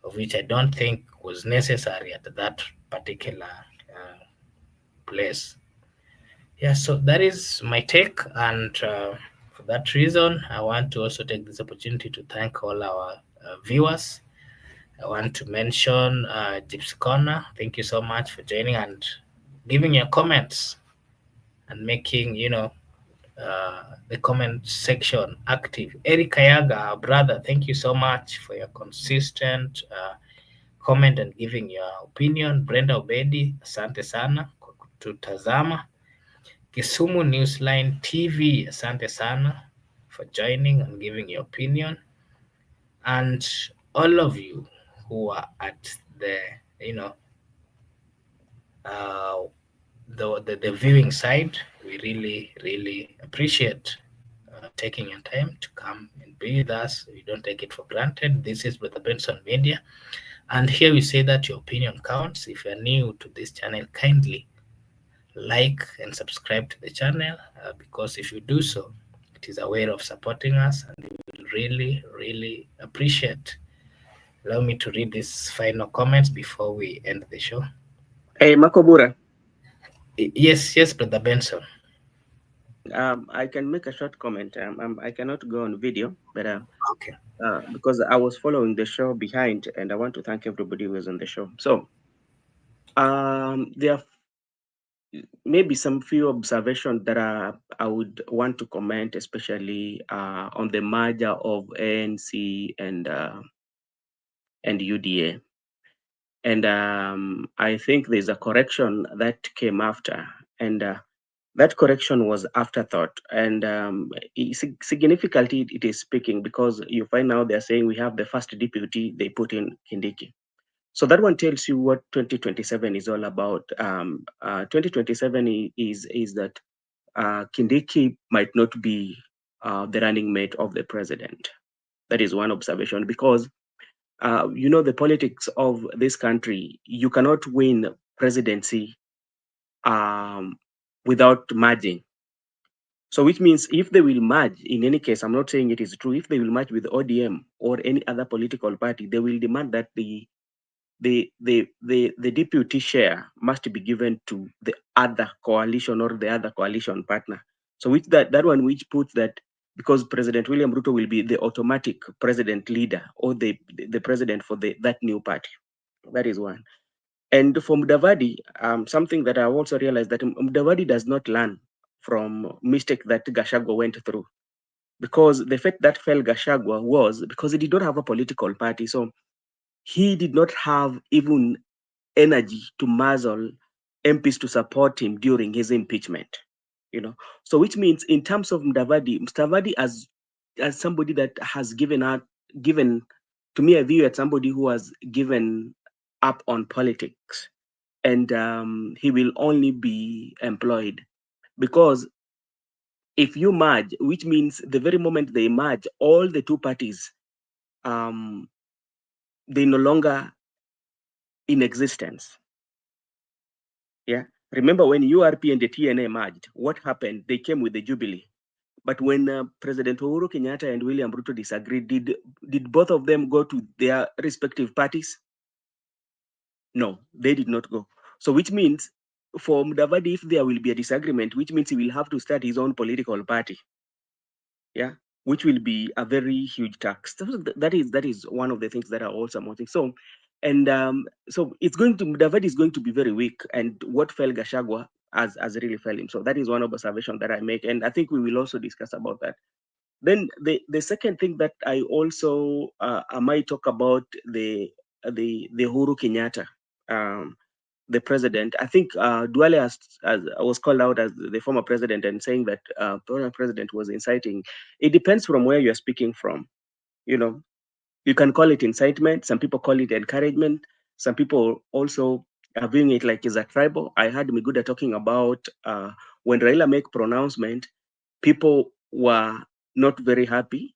A: of which I don't think was necessary at that particular place. Yeah, so that is my take, and for that reason, I want to also take this opportunity to thank all our viewers. I want to mention Gypsy Corner. Thank you so much for joining and giving your comments and making the comment section active. Eric Kayaga, our brother, thank you so much for your consistent comment and giving your opinion. Brenda Obedi, asante sana kwa kututazama. Kisumu Newsline TV, asante sana for joining and giving your opinion. And all of you who are at the the viewing side, we really appreciate taking your time to come and be with us. We don't take it for granted. This is Brother Benson Media, and here we say that your opinion counts. If you're new to this channel, kindly like and subscribe to the channel, because if you do so, it is a way of supporting us, and we will really appreciate. Allow me to read these final comments before we end the show.
D: Hey, Makobura.
A: Yes, Brother Benson.
D: I can make a short comment. I cannot go on video, but
A: okay.
D: Because I was following the show behind, and I want to thank everybody who was on the show. So, there are maybe some few observations that I would want to comment, especially on the merger of ANC and UDA. And I think there's a correction that came after, and that correction was afterthought. And significantly, it is speaking, because you find now they're saying we have the first deputy, they put in Kindiki. So that one tells you what 2027 is all about. 2027 is that Kindiki might not be the running mate of the president. That is one observation, because the politics of this country, you cannot win presidency without merging. So which means if they will merge, in any case, I'm not saying it is true, if they will merge with ODM or any other political party, they will demand that the deputy share must be given to the other coalition or the other coalition partner. So which that one which puts that, because President William Ruto will be the automatic president leader or the president for that new party. That is one. And for Mudavadi, something that I also realized, that Mudavadi does not learn from mistake that Gachagua went through, because the fact that fell Gachagua was because he did not have a political party. So he did not have even energy to muzzle MPs to support him during his impeachment. So which means in terms of Mudavadi as somebody that has given to me, I view as somebody who has given up on politics, and he will only be employed, because if you merge, which means the very moment they merge, all the two parties, they no longer in existence. Yeah. Remember when URP and the TNA merged, what happened? They came with the Jubilee. But when President Uhuru Kenyatta and William Ruto disagreed, did both of them go to their respective parties? No, they did not go. So which means for Mudavadi, if there will be a disagreement, which means he will have to start his own political party. Yeah, which will be a very huge tax. That is one of the things that are also mounting. So, and so Mudavadi is going to be very weak, and what fell Gachagua has really fell him. So that is one observation that I make, and I think we will also discuss about that. Then the second thing that I also I might talk about the Uhuru Kenyatta. the president. I think Duale was called out as the former president and saying that former president was inciting. It depends from where you're speaking from. You know, you can call it incitement. Some people call it encouragement. Some people also are viewing it like it's a tribal. I heard Miguda talking about when Raila make pronouncement, people were not very happy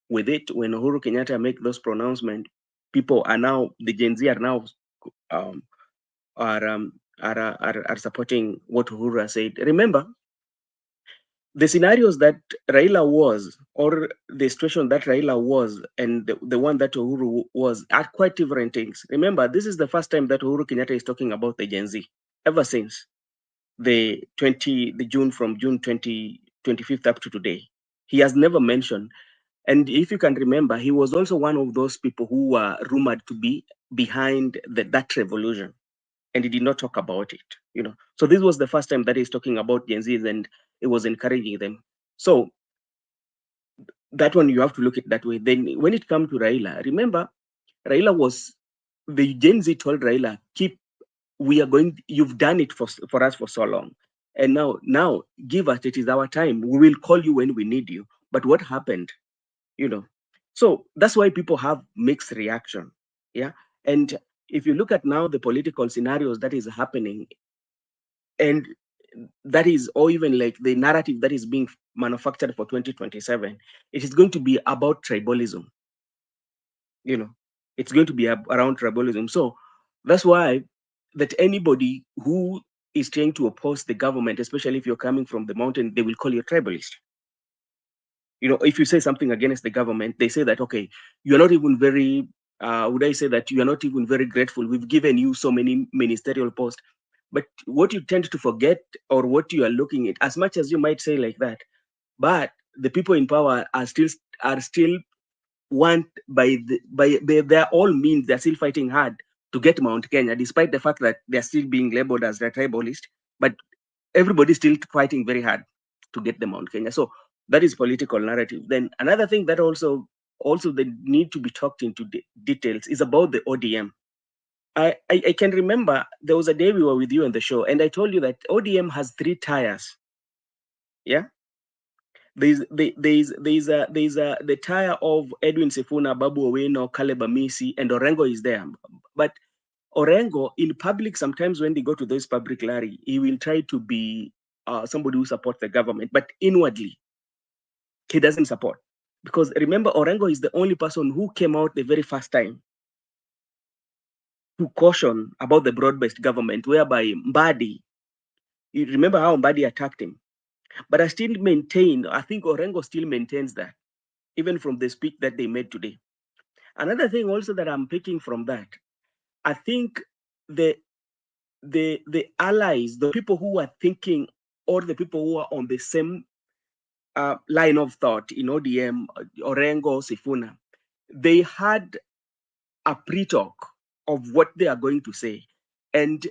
D: with it. When Uhuru Kenyatta make those pronouncements, people are now, the Gen Z are now are supporting what Uhuru has said. Remember, the scenarios that Raila was, or the situation that Raila was, and the one that Uhuru was, are quite different things. Remember, this is the first time that Uhuru Kenyatta is talking about the Gen Z, ever since the June, from June 25th up to today. He has never mentioned. And if you can remember, he was also one of those people who were rumored to be behind that revolution, and he did not talk about it. You know, so this was the first time that he's talking about Gen Zs, and it was encouraging them. So that one, you have to look at it that way. Then when it comes to Raila, remember, Raila was, the Gen Z told Raila, you've done it for us for so long, and now give us, it is our time. We will call you when we need you. But what happened? You know, so that's why people have mixed reaction. Yeah. And if you look at now the political scenarios that is happening, and that is, or even like the narrative that is being manufactured for 2027, it is going to be about tribalism. You know, it's going to be around tribalism. So that's why that anybody who is trying to oppose the government, especially if you're coming from the mountain, they will call you a tribalist. You know, if you say something against the government, they say that, okay, you're not even very, would I say that you are not even very grateful. We've given you so many ministerial posts. But what you tend to forget, or what you are looking at, as much as you might say like that, but the people in power are still want by their all means, they're still fighting hard to get Mount Kenya, despite the fact that they're still being labeled as the tribalist. But everybody's still fighting very hard to get the Mount Kenya. So that is political narrative. Then another thing that also they need to be talked into details is about the ODM. I can remember there was a day we were with you on the show, and I told you that ODM has 3 tiers. Yeah, there's the tire of Edwin Sifuna, Babu Owino, Caleb Amisi, and Orengo is there. But Orengo, in public, sometimes when they go to those public rally, he will try to be somebody who supports the government, but inwardly, he doesn't support. Because remember, Orengo is the only person who came out the very first time to caution about the broad-based government, whereby Mbadi, you remember how Mbadi attacked him. But I think Orengo still maintains that, even from the speech that they made today. Another thing also that I'm picking from that, I think the allies, the people who are thinking, or the people who are on the same line of thought in ODM, Orengo, Sifuna, they had a pre-talk of what they are going to say. And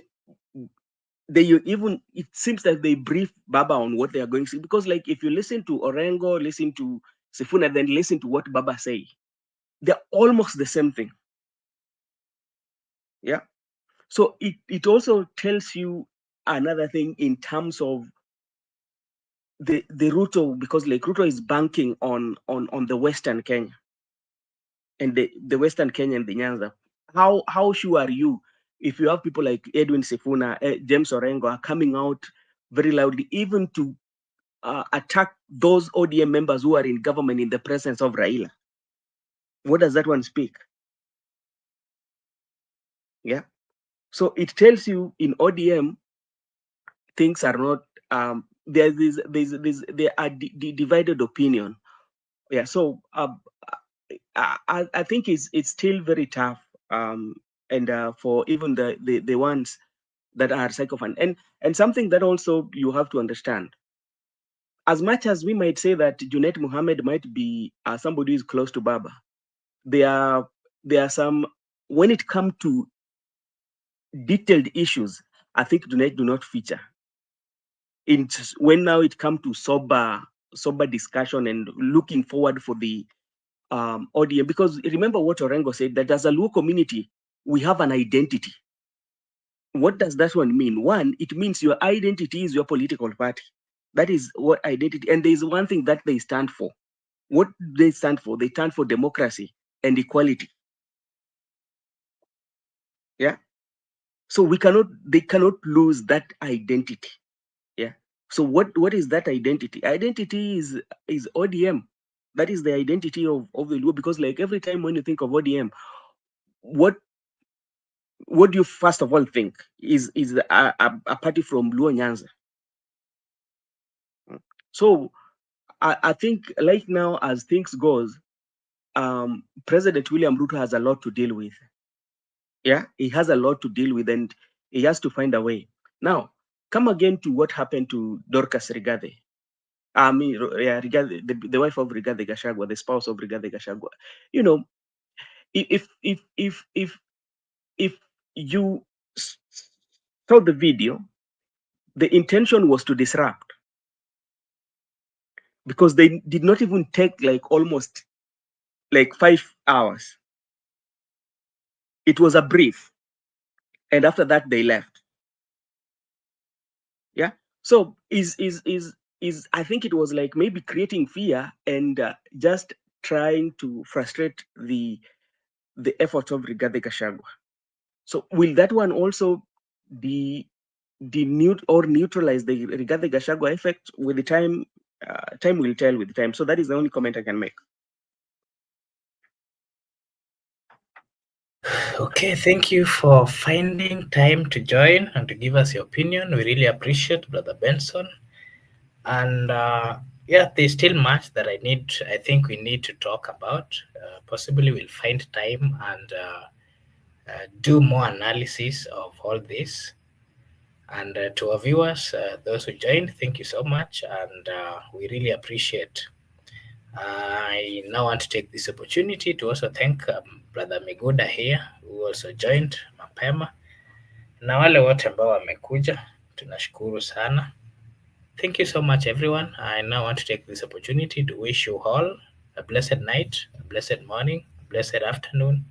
D: it seems that they brief Baba on what they are going to say. Because like, if you listen to Orengo, listen to Sifuna, then listen to what Baba say, they're almost the same thing. Yeah. So it also tells you another thing in terms of the Ruto, because like Ruto is banking on the Western Kenya, and the Western Kenya and the Nyanza. How sure are you if you have people like Edwin Sifuna, James Orengo are coming out very loudly, even to attack those ODM members who are in government in the presence of Raila? What does that one speak? Yeah. So it tells you in ODM, things are not, there are divided opinion. Yeah. So I think it's still very tough, and for even the ones that are psychophant, and something that also you have to understand. As much as we might say that Junet Mohammed might be somebody who is close to Baba, there are some, when it comes to detailed issues, I think Junet do not feature. When now it comes to sober discussion and looking forward for the ODM, because remember what Orengo said, that as a Luo community, we have an identity. what does that one mean? One, it means your identity is your political party. That is what identity, and there is one thing that they stand for. What they stand for? They stand for democracy and equality. Yeah. So they cannot lose that identity. Yeah. So what is that identity? Identity is ODM. That is the identity of the Luo, because like every time when you think of ODM, what do you first of all think is a party from Luo Nyanza? So I think like now as things goes, President William Ruto has a lot to deal with. Yeah, he has a lot to deal with, and he has to find a way. Now, come again to what happened to Dorcas Rigathi. I mean, yeah, Rigathi, the wife of Rigathi Gachagua, the spouse of Rigathi Gachagua. You know, if you saw the video, the intention was to disrupt, because they did not even take like almost like 5 hours. It was a brief, and after that they left. Yeah. So is I think it was like maybe creating fear and just trying to frustrate the effort of Rigathi Gachagua. So will that one also neutralize the Rigathi Gachagua effect? With the time, time will tell with time. So that is the only comment I can make.
A: Okay, thank you for finding time to join and to give us your opinion. We really appreciate, Brother Benson. And yeah, there's still much that I think we need to talk about. Possibly we'll find time and do more analysis of all this. And to our viewers, those who joined, thank you so much. And we really appreciate. I now want to take this opportunity to also thank Brother Miguda here, who also joined mapema, na wale wote ambao wamekuja, tunashukuru sana. Thank you so much, everyone. I now want to take this opportunity to wish you all a blessed night, a blessed morning, a blessed afternoon,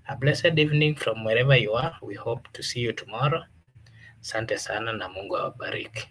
A: a blessed evening from wherever you are. We hope to see you tomorrow. Asante sana na Mungu awabariki.